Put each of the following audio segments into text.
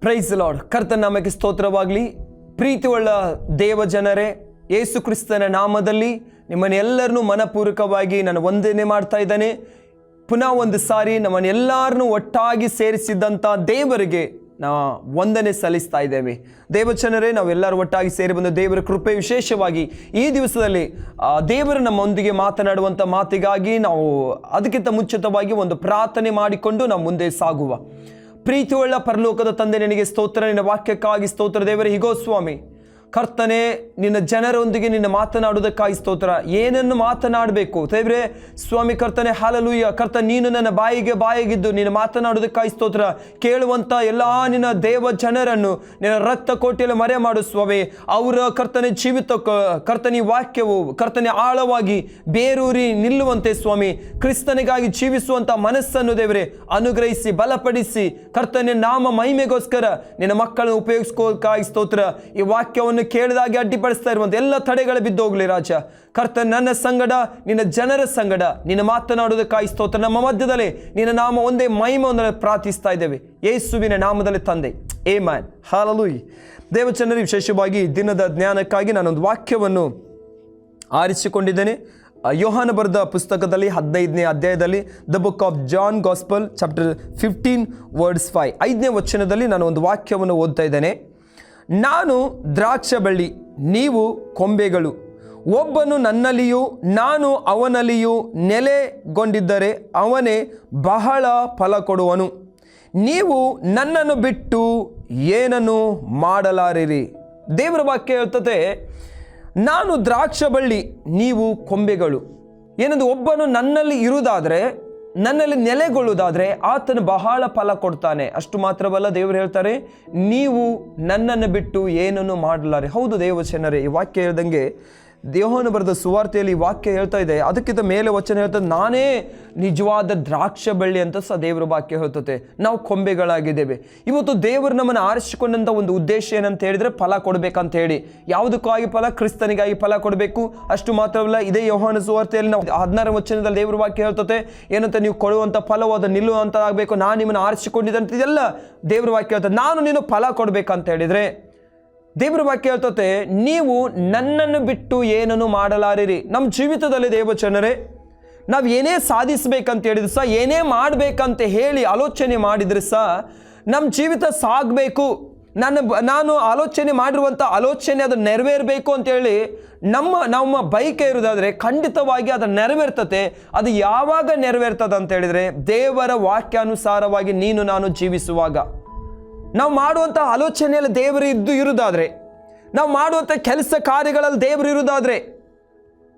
Price lord. ಕರ್ತನ ನಾಮಕ್ಕೆ ಸ್ತೋತ್ರವಾಗಲಿ. ಪ್ರೀತಿಯುಳ್ಳ ದೇವ ಜನರೇ, ಯೇಸು ಕ್ರಿಸ್ತನ ನಾಮದಲ್ಲಿ ನಿಮ್ಮನ್ನೆಲ್ಲರನ್ನೂ ಮನಪೂರ್ವಕವಾಗಿ ನಾನು ವಂದನೆ ಮಾಡ್ತಾ ಇದ್ದೇನೆ. ಪುನಃ ಒಂದು ಸಾರಿ ನಮ್ಮನ್ನೆಲ್ಲರನ್ನೂ ಒಟ್ಟಾಗಿ ಸೇರಿಸಿದ್ದಂಥ ದೇವರಿಗೆ ನಾವು ವಂದನೆ ಸಲ್ಲಿಸ್ತಾ ಇದ್ದೇವೆ. ದೇವಜನರೇ, ನಾವೆಲ್ಲರೂ ಒಟ್ಟಾಗಿ ಸೇರಿ ಬಂದ ದೇವರ ಕೃಪೆ, ವಿಶೇಷವಾಗಿ ಈ ದಿವಸದಲ್ಲಿ ದೇವರು ನಮ್ಮೊಂದಿಗೆ ಮಾತನಾಡುವಂಥ ಮಾತಿಗಾಗಿ ನಾವು ಅದಕ್ಕಿಂತ ಮುಂಚಿತವಾಗಿ ಒಂದು ಪ್ರಾರ್ಥನೆ ಮಾಡಿಕೊಂಡು ನಾವು ಮುಂದೆ ಸಾಗುವ. ಪ್ರೀತಿಯುಳ್ಳ ಪರಲೋಕದ ತಂದೆ, ನಿನಗೆ ಸ್ತೋತ್ರ, ನಿನ್ನ ವಾಕ್ಯಕ್ಕಾಗಿ ಸ್ತೋತ್ರ. ದೇವರೇ, ಹೀಗೋ ಸ್ವಾಮಿ ಕರ್ತನೆ, ನಿನ್ನ ಜನರೊಂದಿಗೆ ನಿನ್ನ ಮಾತನಾಡುವುದಕ್ಕಾಗಿ ಸ್ತೋತ್ರ. ಏನನ್ನು ಮಾತನಾಡಬೇಕು ದೇವರೇ ಸ್ವಾಮಿ ಕರ್ತನೆ, ಹಾಲೆಲೂಯ. ಕರ್ತ, ನೀನು ನನ್ನ ಬಾಯಿಗಿದ್ದು ನೀನು ಮಾತನಾಡುವುದಕ್ಕಾಗಿ ಸ್ತೋತ್ರ. ಕೇಳುವಂಥ ಎಲ್ಲ ನಿನ್ನ ದೇವ ಜನರನ್ನು ನಿನ್ನ ರಕ್ತ ಕೋಟೆಯಲ್ಲಿ ಮರೆ ಮಾಡು ಸ್ವಾಮಿ. ಅವರ ಕರ್ತನೆ ಜೀವಿತ ಕರ್ತನೆ ವಾಕ್ಯವು ಕರ್ತನೆ ಆಳವಾಗಿ ಬೇರೂರಿ ನಿಲ್ಲುವಂತೆ ಸ್ವಾಮಿ, ಕ್ರಿಸ್ತನಿಗಾಗಿ ಜೀವಿಸುವಂಥ ಮನಸ್ಸನ್ನು ದೇವರೇ ಅನುಗ್ರಹಿಸಿ ಬಲಪಡಿಸಿ ಕರ್ತನೆ ನಾಮ ಮಹಿಮೆಗೋಸ್ಕರ ನಿನ್ನ ಮಕ್ಕಳನ್ನು ಉಪಯೋಗಿಸ್ಕೋಕ್ಕಾಗಿ ಸ್ತೋತ್ರ. ಈ ವಾಕ್ಯವನ್ನು ಕೇಳಿದಾಗೆ ಅಡ್ಡಿಪಡಿಸ್ತಾ ಇರುವಂತ ಎಲ್ಲ ತಡೆಗಳು ಬಿದ್ದೋಗ್ಲಿ ರಾಜ. ಕರ್ತನೆ, ನನ್ನ ಸಂಗಡ ನಿನ್ನ ಜನರ ಸಂಗಡ ನಿನ್ನ ಮಾತನಾಡುವುದಕ್ಕಾಗಿ ಸ್ತೋತ್ರ. ನಮ್ಮ ಮಧ್ಯದಲ್ಲಿ ನಿನ್ನ ನಾಮ ಒಂದೇ ಮಹಿಮೆಯನ್ನು ಪ್ರಾರ್ಥಿಸ್ತಾ ಇದ್ದೇವೆ ಯೇಸುವಿನ ನಾಮದಲ್ಲಿ ತಂದೆ, ಆಮೆನ್. ಹಲ್ಲೆಲೂಯಾ. ದೇವಜನರೇ, ವಿಶೇಷವಾಗಿ ದಿನದ ಜ್ಞಾನಕ್ಕಾಗಿ ನಾನೊಂದು ವಾಕ್ಯವನ್ನು ಆರಿಸಿಕೊಂಡಿದ್ದೇನೆ. ಯೋಹಾನ ಬರೆದ ಪುಸ್ತಕದಲ್ಲಿ 15ನೇ ಅಧ್ಯಾಯದಲ್ಲಿ the book of John gospel chapter 15 words 5 5ನೇ ವಚನದಲ್ಲಿ ನಾನು ಒಂದು ವಾಕ್ಯವನ್ನು ಓದ್ತಾ ಇದ್ದೇನೆ. ನಾನು ದ್ರಾಕ್ಷ ಬಳ್ಳಿ, ನೀವು ಕೊಂಬೆಗಳು. ಒಬ್ಬನು ನನ್ನಲ್ಲಿಯೂ ನಾನು ಅವನಲ್ಲಿಯೂ ನೆಲೆಗೊಂಡಿದ್ದರೆ ಅವನೇ ಬಹಳ ಫಲ ಕೊಡುವನು. ನೀವು ನನ್ನನ್ನು ಬಿಟ್ಟು ಏನನ್ನು ಮಾಡಲಾರಿರಿ. ದೇವರ ವಾಕ್ಯ ಹೇಳ್ತದೆ, ನಾನು ದ್ರಾಕ್ಷ ಬಳ್ಳಿ, ನೀವು ಕೊಂಬೆಗಳು. ಏನಂದ್ರೆ, ಒಬ್ಬನು ನನ್ನಲ್ಲಿ ಇರುವುದಾದರೆ, ನನ್ನಲ್ಲಿ ನೆಲೆಗೊಳ್ಳುವುದಾದರೆ ಆತನು ಬಹಳ ಫಲ ಕೊಡ್ತಾನೆ. ಅಷ್ಟು ಮಾತ್ರವಲ್ಲ, ದೇವರು ಹೇಳ್ತಾರೆ, ನೀವು ನನ್ನನ್ನು ಬಿಟ್ಟು ಏನನ್ನು ಮಾಡಲಾರೆ. ಹೌದು ದೇವಜನರೇ, ಈ ವಾಕ್ಯ ಹೇಳ್ದಂಗೆ ಯೋಹಾನ ಬರೆದ ಸುವಾರ್ತೆಯಲ್ಲಿ ಈ ವಾಕ್ಯ ಹೇಳ್ತಾ ಇದೆ. ಅದಕ್ಕಿಂತ ಮೇಲೆ ವಚನ ಹೇಳ್ತದೆ, ನಾನೇ ನಿಜವಾದ ದ್ರಾಕ್ಷ ಬಳ್ಳಿ ಅಂತ ಸಹ ದೇವರ ವಾಕ್ಯ ಹೇಳ್ತದೆ. ನಾವು ಕೊಂಬೆಗಳಾಗಿದ್ದೇವೆ. ಇವತ್ತು ದೇವರು ನಮ್ಮನ್ನು ಆರಿಸಿಕೊಂಡಂಥ ಒಂದು ಉದ್ದೇಶ ಏನಂತ ಹೇಳಿದರೆ, ಫಲ ಕೊಡಬೇಕಂತ ಹೇಳಿ. ಯಾವುದಕ್ಕಾಗಿ ಫಲ? ಕ್ರಿಸ್ತನಿಗಾಗಿ ಫಲ ಕೊಡಬೇಕು. ಅಷ್ಟು ಮಾತ್ರವಲ್ಲ, ಇದೇ ಯೋಹಾನ ಸುವಾರ್ತೆಯಲ್ಲಿ ನಾವು 16ನೇ ವಚನದಲ್ಲಿ ದೇವರ ವಾಕ್ಯ ಹೇಳ್ತದೆ, ಏನಂತ, ನೀವು ಕೊಡುವಂಥ ಫಲವು ಅದು ನಿಲ್ಲುವಂಥ ಆಗಬೇಕು. ನಾನು ನಿಮ್ಮನ್ನು ಆರಿಸಿಕೊಂಡಿದ್ದಂತ ಇದೆಲ್ಲ ದೇವರ ವಾಕ್ಯ ಹೇಳ್ತದೆ. ನಾನು ನೀನು ಫಲ ಕೊಡಬೇಕಂತ ಹೇಳಿದರೆ ದೇವರ ವಾಕ್ಯ ಹೇಳ್ತತೆ, ನೀವು ನನ್ನನ್ನು ಬಿಟ್ಟು ಏನನ್ನು ಮಾಡಲಾರಿರಿ. ನಮ್ಮ ಜೀವಿತದಲ್ಲಿ ದೇವಜನರೇ, ನಾವು ಏನೇ ಸಾಧಿಸಬೇಕಂತ ಹೇಳಿದ್ರು ಸಹ, ಏನೇ ಮಾಡಬೇಕಂತ ಹೇಳಿ ಆಲೋಚನೆ ಮಾಡಿದ್ರೆ ಸಹ ನಮ್ಮ ಜೀವಿತ ಸಾಗಬೇಕು. ನಾನು ಆಲೋಚನೆ ಮಾಡಿರುವಂಥ ಆಲೋಚನೆ ಅದು ನೆರವೇರಬೇಕು ಅಂತೇಳಿ ನಮ್ಮ ಬೈಕೆ ಇರೋದಾದರೆ ಖಂಡಿತವಾಗಿ ಅದು ನೆರವೇರ್ತತೆ. ಅದು ಯಾವಾಗ ನೆರವೇರ್ತದೆ ಅಂತ ಹೇಳಿದರೆ, ದೇವರ ವಾಕ್ಯಾನುಸಾರವಾಗಿ ನೀನು ನಾನು ಜೀವಿಸುವಾಗ. ನಾವು ಮಾಡುವಂಥ ಆಲೋಚನೆಯಲ್ಲಿ ದೇವರು ಇರುವುದಾದರೆ, ನಾವು ಮಾಡುವಂಥ ಕೆಲಸ ಕಾರ್ಯಗಳಲ್ಲಿ ದೇವರು ಇರುವುದಾದರೆ,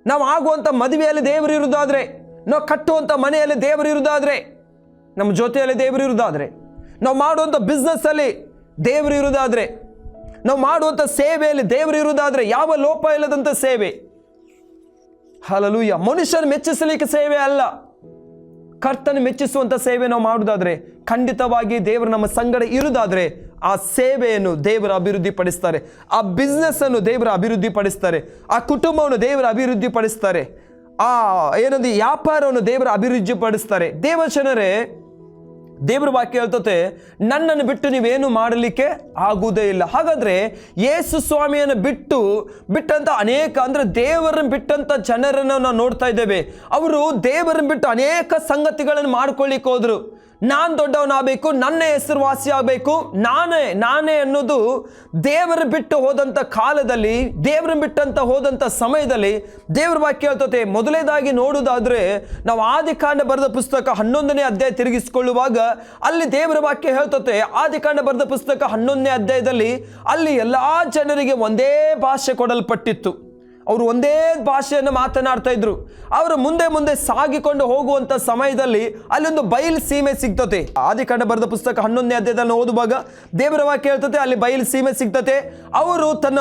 ನಾವು ಆಗುವಂಥ ಮದುವೆಯಲ್ಲಿ ದೇವರು ಇರುವುದಾದರೆ, ನಾವು ಕಟ್ಟುವಂಥ ಮನೆಯಲ್ಲಿ ದೇವರು ಇರುವುದಾದರೆ, ನಮ್ಮ ಜೊತೆಯಲ್ಲಿ ದೇವರು ಇರುವುದಾದರೆ, ನಾವು ಮಾಡುವಂಥ ಬಿಸ್ನೆಸ್ಸಲ್ಲಿ ದೇವರು ಇರುವುದಾದರೆ, ನಾವು ಮಾಡುವಂಥ ಸೇವೆಯಲ್ಲಿ ದೇವರು ಇರುವುದಾದರೆ, ಯಾವ ಲೋಪ ಇಲ್ಲದಂಥ ಸೇವೆ. ಹಲ್ಲೆಲೂಯಾ. ಮನುಷ್ಯನ ಮೆಚ್ಚಿಸಲಿಕ್ಕೆ ಸೇವೆ ಅಲ್ಲ, ಕರ್ತನ ಮೆಚ್ಚಿಸುವಂಥ ಸೇವೆ ನಾವು ಮಾಡುವುದಾದರೆ, ಖಂಡಿತವಾಗಿ ದೇವರು ನಮ್ಮ ಸಂಗಡ ಇರುವುದಾದರೆ ಆ ಸೇವೆಯನ್ನು ದೇವರು ಅಭಿವೃದ್ಧಿ ಪಡಿಸ್ತಾರೆ. ಆ ಬಿಸ್ನೆಸ್ ಅನ್ನು ದೇವರು ಅಭಿವೃದ್ಧಿ ಪಡಿಸ್ತಾರೆ. ಆ ಕುಟುಂಬವನ್ನು ದೇವರು ಅಭಿವೃದ್ಧಿ ಪಡಿಸ್ತಾರೆ. ಆ ಏನಂದ್ರೆ ವ್ಯಾಪಾರವನ್ನು ದೇವರು ಅಭಿವೃದ್ಧಿ ಪಡಿಸ್ತಾರೆ. ದೇವಜನರೇ, ದೇವರ ವಾಕ್ಯ ಹೇಳ್ತತೆ, ನನ್ನನ್ನು ಬಿಟ್ಟು ನೀವೇನು ಮಾಡಲಿಕ್ಕೆ ಆಗುವುದೇ ಇಲ್ಲ. ಹಾಗಾದರೆ ಯೇಸು ಸ್ವಾಮಿಯನ್ನು ಬಿಟ್ಟಂಥ ಅನೇಕ, ಅಂದರೆ ದೇವರನ್ನು ಬಿಟ್ಟಂಥ ಜನರನ್ನು ನಾವು ನೋಡ್ತಾ ಇದ್ದೇವೆ. ಅವರು ದೇವರನ್ನು ಬಿಟ್ಟು ಅನೇಕ ಸಂಗತಿಗಳನ್ನು ಮಾಡ್ಕೊಳ್ಳಿಕ್ಕೆ ಹೋದರು. ನಾನು ದೊಡ್ಡವನಾಗಬೇಕು, ನನ್ನ ಹೆಸರುವಾಸಿ ಆಗಬೇಕು, ನಾನೇ ಅನ್ನೋದು ದೇವರು ಬಿಟ್ಟು ಹೋದಂಥ ಕಾಲದಲ್ಲಿ, ದೇವರನ್ನು ಬಿಟ್ಟಂತ ಹೋದಂಥ ಸಮಯದಲ್ಲಿ ದೇವರ ವಾಕ್ಯ ಹೇಳ್ತತೆ. ಮೊದಲನೇದಾಗಿ ನೋಡುವುದಾದರೆ, ನಾವು ಆದಿಕಾಂಡ ಬರೆದ ಪುಸ್ತಕ 11ನೇ ಅಧ್ಯಾಯ ತಿರುಗಿಸಿಕೊಳ್ಳುವಾಗ ಅಲ್ಲಿ ದೇವರ ವಾಕ್ಯ ಹೇಳ್ತತೆ, ಆದಿಕಾಂಡ ಬರೆದ ಪುಸ್ತಕ 11ನೇ ಅಧ್ಯಾಯದಲ್ಲಿ ಅಲ್ಲಿ ಎಲ್ಲ ಜನರಿಗೆ ಒಂದೇ ಭಾಷೆ ಕೊಡಲ್ಪಟ್ಟಿತ್ತು. ಅವರು ಒಂದೇ ಭಾಷೆಯನ್ನು ಮಾತನಾಡ್ತಾ ಇದ್ರು. ಅವರು ಮುಂದೆ ಸಾಗಿಕೊಂಡು ಹೋಗುವಂಥ ಸಮಯದಲ್ಲಿ ಅಲ್ಲೊಂದು ಬಯಲು ಸೀಮೆ ಸಿಗ್ತತೆ. ಆದಿಕಾಂಡ ಬರೆದ ಪುಸ್ತಕ 11ನೇ ಅಧ್ಯಾಯದಲ್ಲಿ ಓದುವಾಗ ದೇವರ ವಾಕ್ಯ ಹೇಳ್ತತೆ, ಅಲ್ಲಿ ಬಯಲು ಸೀಮೆ ಸಿಗ್ತತೆ. ಅವರು ತನ್ನ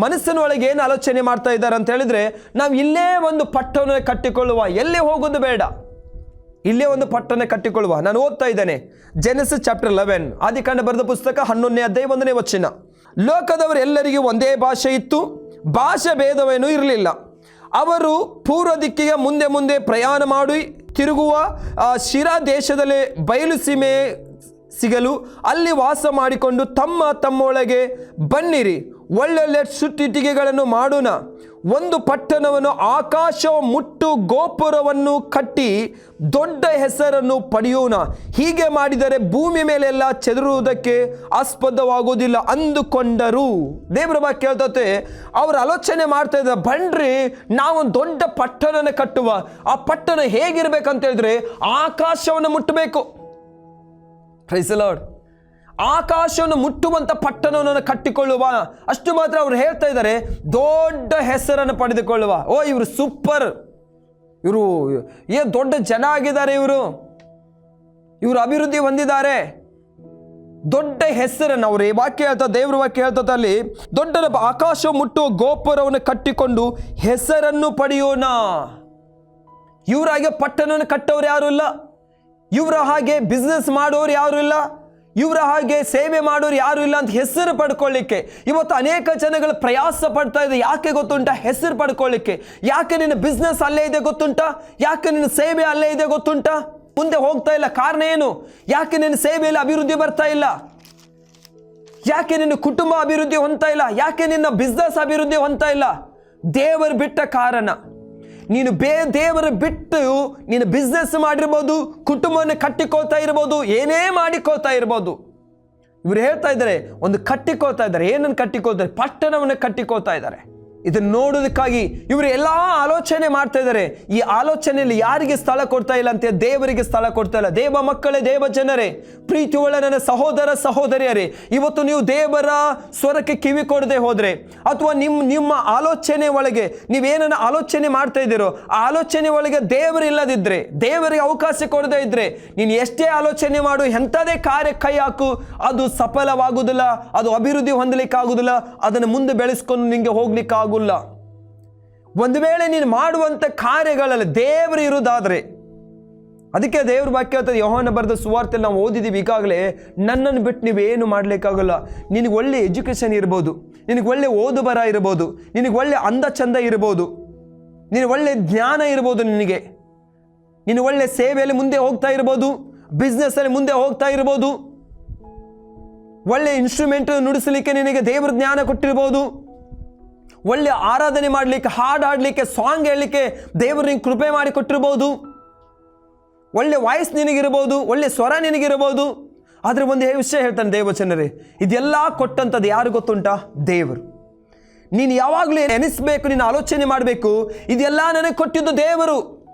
ಮನಸ್ಸಿನ ಒಳಗೆ ಏನು ಆಲೋಚನೆ ಮಾಡ್ತಾ ಇದ್ದಾರೆ ಅಂತ ಹೇಳಿದ್ರೆ, ನಾವು ಇಲ್ಲೇ ಒಂದು ಪಟ್ಟಣ ಕಟ್ಟಿಕೊಳ್ಳುವ, ಎಲ್ಲೇ ಹೋಗೋದು ಬೇಡ, ಇಲ್ಲೇ ಒಂದು ಪಟ್ಟಣ ಕಟ್ಟಿಕೊಳ್ಳುವ. ನಾನು ಓದ್ತಾ ಇದ್ದೇನೆ, ಜೆನೆಸಿಸ್ ಚಾಪ್ಟರ್ 11, ಆದಿಕಾಂಡ ಬರೆದ ಪುಸ್ತಕ 11ನೇ ಅಧ್ಯಾಯ 1ನೇ ವಚನ. ಲೋಕದವರೆಲ್ಲರಿಗೂ ಒಂದೇ ಭಾಷೆ ಇತ್ತು, ಭಾಷೆ ಭೇದವೇನೂ ಇರಲಿಲ್ಲ. ಅವರು ಪೂರ್ವ ದಿಕ್ಕಿಗೆ ಮುಂದೆ ಪ್ರಯಾಣ ಮಾಡಿ ತಿರುಗುವ ಶಿರಾ ದೇಶದಲ್ಲಿ ಬಯಲು ಸಿಗಲು ಅಲ್ಲಿ ವಾಸ ಮಾಡಿಕೊಂಡು ತಮ್ಮೊಳಗೆ ಬನ್ನಿರಿ, ಒಳ್ಳೊಳ್ಳೆ ಸುತ್ತಿಟ್ಟಿಗೆಗಳನ್ನು ಮಾಡೋಣ, ಒಂದು ಪಟ್ಟಣವನ್ನು ಆಕಾಶವ ಮುಟ್ಟು ಗೋಪುರವನ್ನು ಕಟ್ಟಿ ದೊಡ್ಡ ಹೆಸರನ್ನು ಪಡೆಯೋಣ. ಹೀಗೆ ಮಾಡಿದರೆ ಭೂಮಿ ಮೇಲೆಲ್ಲ ಚೆದರುವುದಕ್ಕೆ ಆಸ್ಪದವಾಗುವುದಿಲ್ಲ ಅಂದುಕೊಂಡರು. ದೇವರ ವಾಕ್ಯ ಹೇಳ್ತತೆ, ಅವರು ಆಲೋಚನೆ ಮಾಡ್ತಾ ಇದ್ದಾರೆ, ಬನ್ರಿ ನಾವೊಂದು ದೊಡ್ಡ ಪಟ್ಟಣನ ಕಟ್ಟುವ. ಆ ಪಟ್ಟಣ ಹೇಗಿರ್ಬೇಕಂತ ಹೇಳಿದ್ರೆ ಆಕಾಶವನ್ನು ಮುಟ್ಟಬೇಕು. Praise the Lord. ಆಕಾಶವನ್ನು ಮುಟ್ಟುವಂತ ಪಟ್ಟಣವನ್ನು ಕಟ್ಟಿಕೊಳ್ಳುವ. ಅಷ್ಟು ಮಾತ್ರ ಅವರು ಹೇಳ್ತಾ ಇದ್ದಾರೆ, ದೊಡ್ಡ ಹೆಸರನ್ನು ಪಡೆದುಕೊಳ್ಳುವ. ಓ ಇವರು ಸೂಪರ್, ಇವರು ಏನು ದೊಡ್ಡ ಜನ ಆಗಿದ್ದಾರೆ, ಇವರು ಅಭಿವೃದ್ಧಿ ಹೊಂದಿದ್ದಾರೆ, ದೊಡ್ಡ ಹೆಸರನ್ನು ಅವರು ಈ ವಾಕ್ಯ ಹೇಳ್ತಾ, ದೇವ್ರ ವಾಕ್ಯ ಹೇಳ್ತಾ ಅಲ್ಲಿ ದೊಡ್ಡ ಆಕಾಶ ಮುಟ್ಟುವ ಗೋಪುರವನ್ನು ಕಟ್ಟಿಕೊಂಡು ಹೆಸರನ್ನು ಪಡೆಯೋಣ. ಇವರಾಗೆ ಪಟ್ಟಣವನ್ನು ಕಟ್ಟೋರು ಯಾರು ಇಲ್ಲ, ಇವರ ಹಾಗೆ ಬಿಸ್ನೆಸ್ ಮಾಡೋರು ಯಾರು ಇಲ್ಲ, ಇವರ ಹಾಗೆ ಸೇವೆ ಮಾಡೋರು ಯಾರು ಇಲ್ಲ ಅಂತ ಹೆಸರು ಪಡ್ಕೊಳ್ಳಿಕ್ಕೆ ಇವತ್ತು ಅನೇಕ ಜನಗಳು ಪ್ರಯಾಸ ಪಡ್ತಾ ಇದೆ. ಯಾಕೆ ಗೊತ್ತುಂಟಾ? ಹೆಸರು ಪಡ್ಕೊಳ್ಳಿಕ್ಕೆ. ಯಾಕೆ ನಿನ್ನ ಬಿಸ್ನೆಸ್ ಅಲ್ಲೇ ಇದೆ ಗೊತ್ತುಂಟಾ? ಯಾಕೆ ನಿನ್ನ ಸೇವೆ ಅಲ್ಲೇ ಇದೆ ಗೊತ್ತುಂಟಾ? ಮುಂದೆ ಹೋಗ್ತಾ ಇಲ್ಲ. ಕಾರಣ ಏನು? ಯಾಕೆ ನಿನ್ನ ಸೇವೆಯಲ್ಲಿ ಅಭಿವೃದ್ಧಿ ಬರ್ತಾ ಇಲ್ಲ? ಯಾಕೆ ನಿನ್ನ ಕುಟುಂಬ ಅಭಿವೃದ್ಧಿ ಹೊಂದ್ತಾ ಇಲ್ಲ? ಯಾಕೆ ನಿನ್ನ ಬಿಸ್ನೆಸ್ ಅಭಿವೃದ್ಧಿ ಹೊಂದ್ತಾ ಇಲ್ಲ? ದೇವರು ಬಿಟ್ಟ ಕಾರಣ. ನೀನು ದೇವರು ಬಿಟ್ಟು ನೀನು ಬಿಸ್ನೆಸ್ ಮಾಡಿರ್ಬೋದು, ಕುಟುಂಬವನ್ನು ಕಟ್ಟಿಕೊಳ್ತಾ ಇರ್ಬೋದು, ಏನೇ ಮಾಡಿಕೊಳ್ತಾ ಇರ್ಬೋದು. ಇವರು ಹೇಳ್ತಾ ಇದ್ದಾರೆ, ಒಂದು ಕಟ್ಟಿಕೊಳ್ತಾ ಇದ್ದಾರೆ. ಏನನ್ನು ಕಟ್ಟಿಕೊಳ್ತಾರೆ? ಪಟ್ಟಣವನ್ನು ಕಟ್ಟಿಕೊಳ್ತಾ ಇದ್ದಾರೆ. ಇದನ್ನು ನೋಡೋದಕ್ಕಾಗಿ ಇವರು ಎಲ್ಲ ಆಲೋಚನೆ ಮಾಡ್ತಾ ಇದ್ದಾರೆ. ಈ ಆಲೋಚನೆಯಲ್ಲಿ ಯಾರಿಗೆ ಸ್ಥಳ ಕೊಡ್ತಾ ಇಲ್ಲ ಅಂತ? ದೇವರಿಗೆ ಸ್ಥಳ ಕೊಡ್ತಾ ಇಲ್ಲ. ದೇವ ಮಕ್ಕಳೇ, ದೇವ ಜನರೇ, ಪ್ರೀತಿ ಒಳ್ಳೆ ನನ್ನ ಸಹೋದರ ಸಹೋದರಿಯರೇ, ಇವತ್ತು ನೀವು ದೇವರ ಸ್ವರಕ್ಕೆ ಕಿವಿ ಕೊಡದೆ ಹೋದ್ರೆ, ಅಥವಾ ನಿಮ್ಮ ಆಲೋಚನೆ ಒಳಗೆ ನೀವೇನನ್ನ ಆಲೋಚನೆ ಮಾಡ್ತಾ ಇದ್ದೀರೋ ಆ ಆಲೋಚನೆ ಒಳಗೆ ದೇವರು ಇಲ್ಲದಿದ್ರೆ, ದೇವರಿಗೆ ಅವಕಾಶ ಕೊಡದೇ ಇದ್ರೆ, ನೀನು ಎಷ್ಟೇ ಆಲೋಚನೆ ಮಾಡು, ಎಂಥದೇ ಕಾರ್ಯ ಕೈ ಹಾಕು, ಅದು ಸಫಲವಾಗುವುದಿಲ್ಲ, ಅದು ಅಭಿವೃದ್ಧಿ ಹೊಂದಲಿಕ್ಕೆ ಆಗುದಿಲ್ಲ, ಅದನ್ನು ಮುಂದೆ ಬೆಳೆಸ್ಕೊಂಡು ನಿಂಗೆ ಹೋಗ್ಲಿಕ್ಕೆ ಆಗುಲ್ಲ. ಒಂದು ವೇಳೆ ನೀನು ಮಾಡುವಂತ ಕಾರ್ಯಗಳಲ್ಲಿ ದೇವರು ಇರುವುದಾದ್ರೆ, ಅದಕ್ಕೆ ದೇವ್ರ ವಾಕ್ಯ ಹೇಳ್ತದೆ, ಯೋಹಾನ ಬರೆದ ಸುವಾರ್ತೆಯಲ್ಲಿ ನಾವು ಓದಿದ್ದೀವಿ ಈಗಾಗಲೇ, ನನ್ನನ್ನು ಬಿಟ್ಟು ನೀವೇನು ಮಾಡ್ಲಿಕ್ಕಾಗಲ್ಲ. ನಿನಗೆ ಒಳ್ಳೆ ಎಜುಕೇಶನ್ ಇರ್ಬೋದು, ನಿನಗೆ ಒಳ್ಳೆ ಓದು ಬರ ಇರ್ಬೋದು, ನಿನಗೆ ಒಳ್ಳೆ ಅಂದ ಚಂದ ಇರ್ಬೋದು, ನಿನಗೆ ಒಳ್ಳೆ ಜ್ಞಾನ ಇರ್ಬೋದು, ನೀನು ಒಳ್ಳೆ ಸೇವೆಯಲ್ಲಿ ಮುಂದೆ ಹೋಗ್ತಾ ಇರ್ಬೋದು, ಬಿಸ್ನೆಸ್ ಅಲ್ಲಿ ಮುಂದೆ ಹೋಗ್ತಾ ಇರ್ಬೋದು, ಒಳ್ಳೆ ಇನ್ಸ್ಟ್ರೂಮೆಂಟ್ ನುಡಿಸಲಿಕ್ಕೆ ನಿನಗೆ ದೇವ್ರ ಜ್ಞಾನ ಕೊಟ್ಟಿರ್ಬೋದು, ಒಳ್ಳೆ ಆರಾಧನೆ ಮಾಡಲಿಕ್ಕೆ, ಹಾಡು ಹಾಡಲಿಕ್ಕೆ, ಸಾಂಗ್ ಹೇಳಲಿಕ್ಕೆ ದೇವರು ನಿನಗೆ ಕೃಪೆ ಮಾಡಿ ಕೊಟ್ಟಿರ್ಬೋದು, ಒಳ್ಳೆ ವಾಯ್ಸ್ ನಿನಗಿರ್ಬೋದು, ಒಳ್ಳೆ ಸ್ವರ ನಿನಗಿರ್ಬೋದು. ಆದರೆ ಒಂದು ವಿಷಯ ಹೇಳ್ತಾನೆ ದೇವಚನರೇ, ಇದೆಲ್ಲ ಕೊಟ್ಟಂಥದ್ದು ಯಾರು ಗೊತ್ತುಂಟಾ? ದೇವರು. ನೀನು ಯಾವಾಗಲೂ ಎನಿಸ್ಬೇಕು, ನೀನು ಆಲೋಚನೆ ಮಾಡಬೇಕು, ಇದೆಲ್ಲ ನನಗೆ ಕೊಟ್ಟಿದ್ದು ದೇವರು.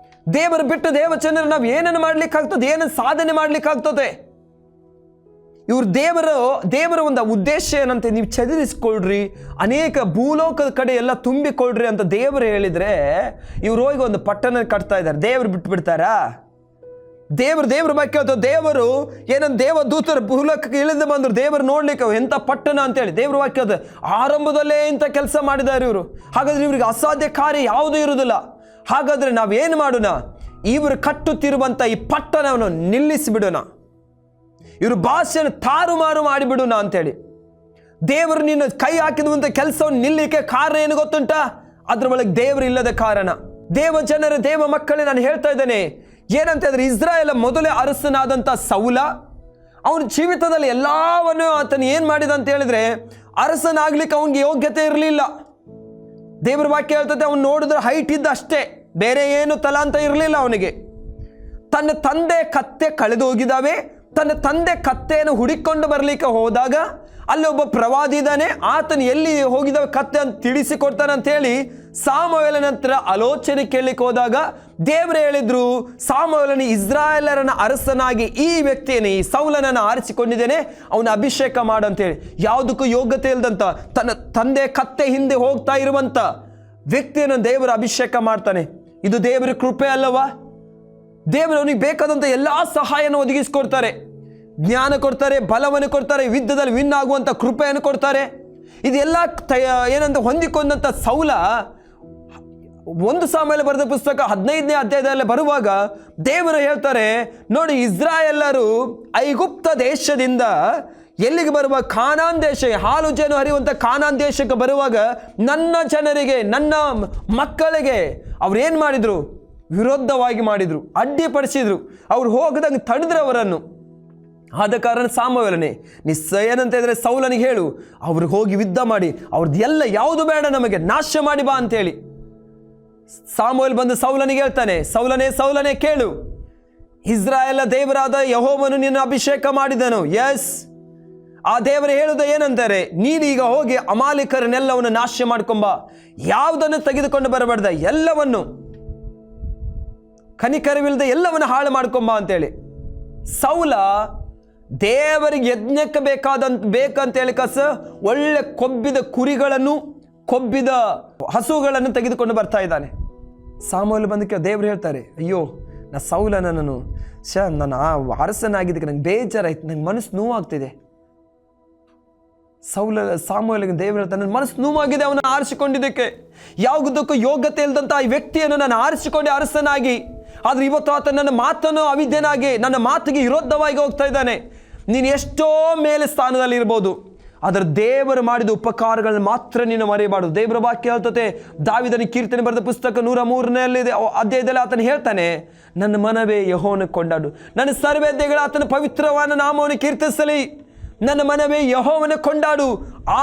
ದೇವರು ಬಿಟ್ಟು ದೇವಚನರು ನಾವು ಏನನ್ನು ಮಾಡ್ಲಿಕ್ಕಾಗ್ತದೆ, ಏನನ್ನು ಸಾಧನೆ ಮಾಡ್ಲಿಕ್ಕಾಗ್ತದೆ? ಇವರು ದೇವರ ಒಂದು ಉದ್ದೇಶ ಏನಂತೆ, ನೀವು ಚದುರಿಸ್ಕೊಳ್ರಿ, ಅನೇಕ ಭೂಲೋಕದ ಕಡೆ ಎಲ್ಲ ತುಂಬಿಕೊಳ್ರಿ ಅಂತ ದೇವರು ಹೇಳಿದ್ರೆ, ಇವ್ರು ಹೋಗಿ ಒಂದು ಪಟ್ಟಣ ಕಟ್ತಾ ಇದ್ದಾರೆ. ದೇವರು ಬಿಟ್ಟು ಬಿಡ್ತಾರಾ? ದೇವ್ರ ಬಗ್ಗೆ ಹೇಳ್ತಾರೆ, ದೇವರು ಏನಂತ ದೇವದೂತರು ಭೂಲೋಕಕ್ಕೆ ಇಳಿದು ಬಂದರು ದೇವರು ನೋಡ್ಲಿಕ್ಕೆ, ಎಂಥ ಪಟ್ಟಣ ಅಂತೇಳಿ. ದೇವ್ರ ವಾಕ್ಯ ಹೇಳ್ತಾರೆ, ಆರಂಭದಲ್ಲೇ ಇಂಥ ಕೆಲಸ ಮಾಡಿದ್ದಾರೆ ಇವರು. ಹಾಗಾದ್ರೆ ಇವ್ರಿಗೆ ಅಸಾಧ್ಯ ಕಾರ್ಯ ಯಾವುದೂ ಇರುವುದಿಲ್ಲ. ಹಾಗಾದ್ರೆ ನಾವೇನು ಮಾಡೋಣ? ಇವರು ಕಟ್ಟುತ್ತಿರುವಂಥ ಈ ಪಟ್ಟಣವನ್ನು ನಿಲ್ಲಿಸಿಬಿಡೋಣ, ಇವರು ಭಾಷೆಯನ್ನು ತಾರುಮಾರು ಮಾಡಿಬಿಡೋಣ ಅಂತೇಳಿ. ದೇವರು ನಿನ್ನ ಕೈ ಹಾಕಿರುವಂಥ ಕೆಲಸವನ್ನು ನಿಲ್ಲಿಕ್ಕೆ ಕಾರಣ ಏನು ಗೊತ್ತುಂಟಾ? ಅದ್ರ ಒಳಗೆ ದೇವರು ಇಲ್ಲದ ಕಾರಣ. ದೇವ ಜನರ, ದೇವ ಮಕ್ಕಳೇ, ನಾನು ಹೇಳ್ತಾ ಇದ್ದೇನೆ, ಏನಂತ ಹೇಳಿದ್ರೆ, ಇಸ್ರಾಯೇಲ್ ಮೊದಲೇ ಅರಸನಾದಂಥ ಸೌಲ, ಅವನ ಜೀವಿತದಲ್ಲಿ ಎಲ್ಲವನ್ನೂ ಆತನು ಏನು ಮಾಡಿದ ಅಂತ ಹೇಳಿದ್ರೆ, ಅರಸನಾಗ್ಲಿಕ್ಕೆ ಅವನಿಗೆ ಯೋಗ್ಯತೆ ಇರಲಿಲ್ಲ. ದೇವರ ವಾಕ್ಯ ಹೇಳ್ತದೆ, ಅವನು ನೋಡಿದ್ರೆ ಹೈಟ್ ಇದ್ದ ಅಷ್ಟೇ, ಬೇರೆ ಏನು ತಲಾಂತ ಇರಲಿಲ್ಲ ಅವನಿಗೆ. ತನ್ನ ತಂದೆ ಕತ್ತೆ ಕಳೆದು ಹೋಗಿದ್ದಾವೆ, ತನ್ನ ತಂದೆ ಕತ್ತೆಯನ್ನು ಹುಡುಕೊಂಡು ಬರಲಿಕ್ಕೆ ಹೋದಾಗ ಅಲ್ಲಿ ಒಬ್ಬ ಪ್ರವಾದಿ ಇದ್ದಾನೆ, ಆತನು ಎಲ್ಲಿ ಹೋಗಿದ್ದಾವೆ ಕತ್ತೆ ಅಂತ ತಿಳಿಸಿಕೊಡ್ತಾನೆ ಅಂತ ಹೇಳಿ ಸಾಮುವೇಲನ ನಂತರ ಆಲೋಚನೆ ಕೇಳಲಿಕ್ಕೆ ಹೋದಾಗ ದೇವರು ಹೇಳಿದ್ರು, ಸಾಮುವೇಲನ ಇಸ್ರಾಯೇಲರನ್ನ ಅರಸನಾಗಿ ಈ ವ್ಯಕ್ತಿಯನ್ನು, ಈ ಸೌಲನನ್ನು ಆರಿಸಿಕೊಂಡಿದ್ದೇನೆ, ಅವನ ಅಭಿಷೇಕ ಮಾಡಂತೇಳಿ. ಯಾವುದಕ್ಕೂ ಯೋಗ್ಯತೆ ಇಲ್ಲದಂತ ತನ್ನ ತಂದೆ ಕತ್ತೆ ಹಿಂದೆ ಹೋಗ್ತಾ ಇರುವಂತ ವ್ಯಕ್ತಿಯನ್ನು ದೇವರು ಅಭಿಷೇಕ ಮಾಡ್ತಾನೆ. ಇದು ದೇವರ ಕೃಪೆ ಅಲ್ಲವಾ? ದೇವರು ಅವನಿಗೆ ಬೇಕಾದಂಥ ಎಲ್ಲ ಸಹಾಯನ ಒದಗಿಸಿಕೊಡ್ತಾರೆ, ಜ್ಞಾನ ಕೊಡ್ತಾರೆ, ಬಲವನ್ನು ಕೊಡ್ತಾರೆ, ಯುದ್ಧದಲ್ಲಿ ವಿನ್ ಆಗುವಂಥ ಕೃಪೆಯನ್ನು ಕೊಡ್ತಾರೆ. ಇದೆಲ್ಲ ಏನಂತ ಹೊಂದಿಕೊಂಡಂಥ ಸೌಲ 1 ಸಾಮುವೇಲ ಬರೆದ ಪುಸ್ತಕ 15ನೇ ಅಧ್ಯಾಯದಲ್ಲಿ ಬರುವಾಗ ದೇವರು ಹೇಳ್ತಾರೆ, ನೋಡಿ, ಇಸ್ರಾಯೇಲರು ಐಗುಪ್ತ ದೇಶದಿಂದ ಎಲ್ಲಿಗೆ ಬರುವಾಗ, ಕಾನಾನ್ ದೇಶ, ಹಾಲು ಜೇನು ಹರಿಯುವಂಥ ಕಾನಾನ್ ದೇಶಕ್ಕೆ ಬರುವಾಗ ನನ್ನ ಜನರಿಗೆ, ನನ್ನ ಮಕ್ಕಳಿಗೆ ಅವ್ರು ಏನು ಮಾಡಿದ್ರು? ವಿರೋಧವಾಗಿ ಮಾಡಿದ್ರು, ಅಡ್ಡಿಪಡಿಸಿದ್ರು. ಅವ್ರು ಹೋಗದಂಗೆ ತಡೆದ್ರು ಅವರನ್ನು. ಆದ ಕಾರಣ ಸಾಮುವೇಲನೇ, ಏನಂತ ಹೇಳಿದ್ರೆ ಸೌಲನಿಗೆ ಹೇಳು, ಅವ್ರಿಗೆ ಹೋಗಿ ಯುದ್ಧ ಮಾಡಿ ಅವ್ರದ್ದು ಎಲ್ಲ ಯಾವುದು ಬೇಡ, ನಮಗೆ ನಾಶ ಮಾಡಿ ಬಾ ಅಂತೇಳಿ. ಸಾಮುವೇಲ್ ಬಂದು ಸೌಲನಿಗೆ ಹೇಳ್ತಾನೆ, ಸೌಲನೇ ಕೇಳು, ಇಸ್ರಾಯೇಲ ದೇವರಾದ ಯೆಹೋವನು ನಿನ್ನ ಅಭಿಷೇಕ ಮಾಡಿದನು. ಎಸ್, ಆ ದೇವರು ಹೇಳುವುದು ಏನಂತಾರೆ, ನೀನೀಗ ಹೋಗಿ ಅಮಾಲಿಕರನ್ನೆಲ್ಲವನ್ನು ನಾಶ ಮಾಡ್ಕೊಂಬ, ಯಾವುದನ್ನು ತೆಗೆದುಕೊಂಡು ಬರಬಾರ್ದ, ಎಲ್ಲವನ್ನು ಕನಿಕರವಿಲ್ಲದೆ ಎಲ್ಲವನ್ನು ಹಾಳು ಮಾಡ್ಕೊಂಬ ಅಂತೇಳಿ. ಸೌಲ ದೇವರಿಗೆ ಯಜ್ಞಕ್ಕೆ ಬೇಕಂತೇಳಿ ಒಳ್ಳೆ ಕೊಬ್ಬಿದ ಕುರಿಗಳನ್ನು, ಕೊಬ್ಬಿದ ಹಸುಗಳನ್ನು ತೆಗೆದುಕೊಂಡು ಬರ್ತಾ ಇದ್ದಾನೆ. ಸಾಮುವೇಲ್ ಬಂದಕ್ಕೆ ದೇವರು ಹೇಳ್ತಾರೆ, ಅಯ್ಯೋ ನಾ ಸೌಲನನ್ನು ನಾನು ಅರಸನಾಗಿದ್ದಕ್ಕೆ ನಂಗೆ ಬೇಜಾರಾಯ್ತು, ನಂಗೆ ಮನಸ್ಸು ನೋವಾಗ್ತಿದೆ. ಸಾಮುವೇಲಿಗೆ ದೇವರು ಹೇಳ್ತಾನೆ, ನನ್ನ ಮನಸ್ಸು ನೋವಾಗಿದೆ ಅವನು ಆರಿಸಿಕೊಂಡಿದ್ದಕ್ಕೆ, ಯಾವುದಕ್ಕೂ ಯೋಗ್ಯತೆ ಇಲ್ಲದಂಥ ಈ ವ್ಯಕ್ತಿಯನ್ನು ನಾನು ಆರಿಸಿಕೊಂಡೆ ಅರಸನಾಗಿ. ಆದರೆ ಇವತ್ತು ಆತ ನನ್ನ ಮಾತನ್ನು ಅವಿದ್ಯನಾಗಿ, ನನ್ನ ಮಾತಿಗೆ ವಿರೋಧವಾಗಿ ಹೋಗ್ತಾ ಇದ್ದಾನೆ. ನೀನು ಎಷ್ಟೋ ಮೇಲೆ ಸ್ಥಾನದಲ್ಲಿ ಇರ್ಬೋದು, ಆದರೆ ದೇವರು ಮಾಡಿದ ಉಪಕಾರಗಳನ್ನ ಮಾತ್ರ ನೀನು ಮರೆಯಬಾರದು. ದೇವರ ವಾಕ್ಯ ಹೇಳ್ತತೆ, ದಾವೀದನ ಕೀರ್ತನೆ ಬರೆದ ಪುಸ್ತಕ 103ನೇ ಅಧ್ಯಾಯದಲ್ಲಿ ಆತನು ಹೇಳ್ತಾನೆ, ನನ್ನ ಮನವೇ ಯೆಹೋವನ ಕೊಂಡಾಡು, ನನ್ನ ಸರ್ವೇದ್ಯಗಳು ಆತನ ಪವಿತ್ರವಾದ ನಾಮವನ್ನು ಕೀರ್ತಿಸಲಿ. ನನ್ನ ಮನವೇ ಯೆಹೋವನ ಕೊಂಡಾಡು,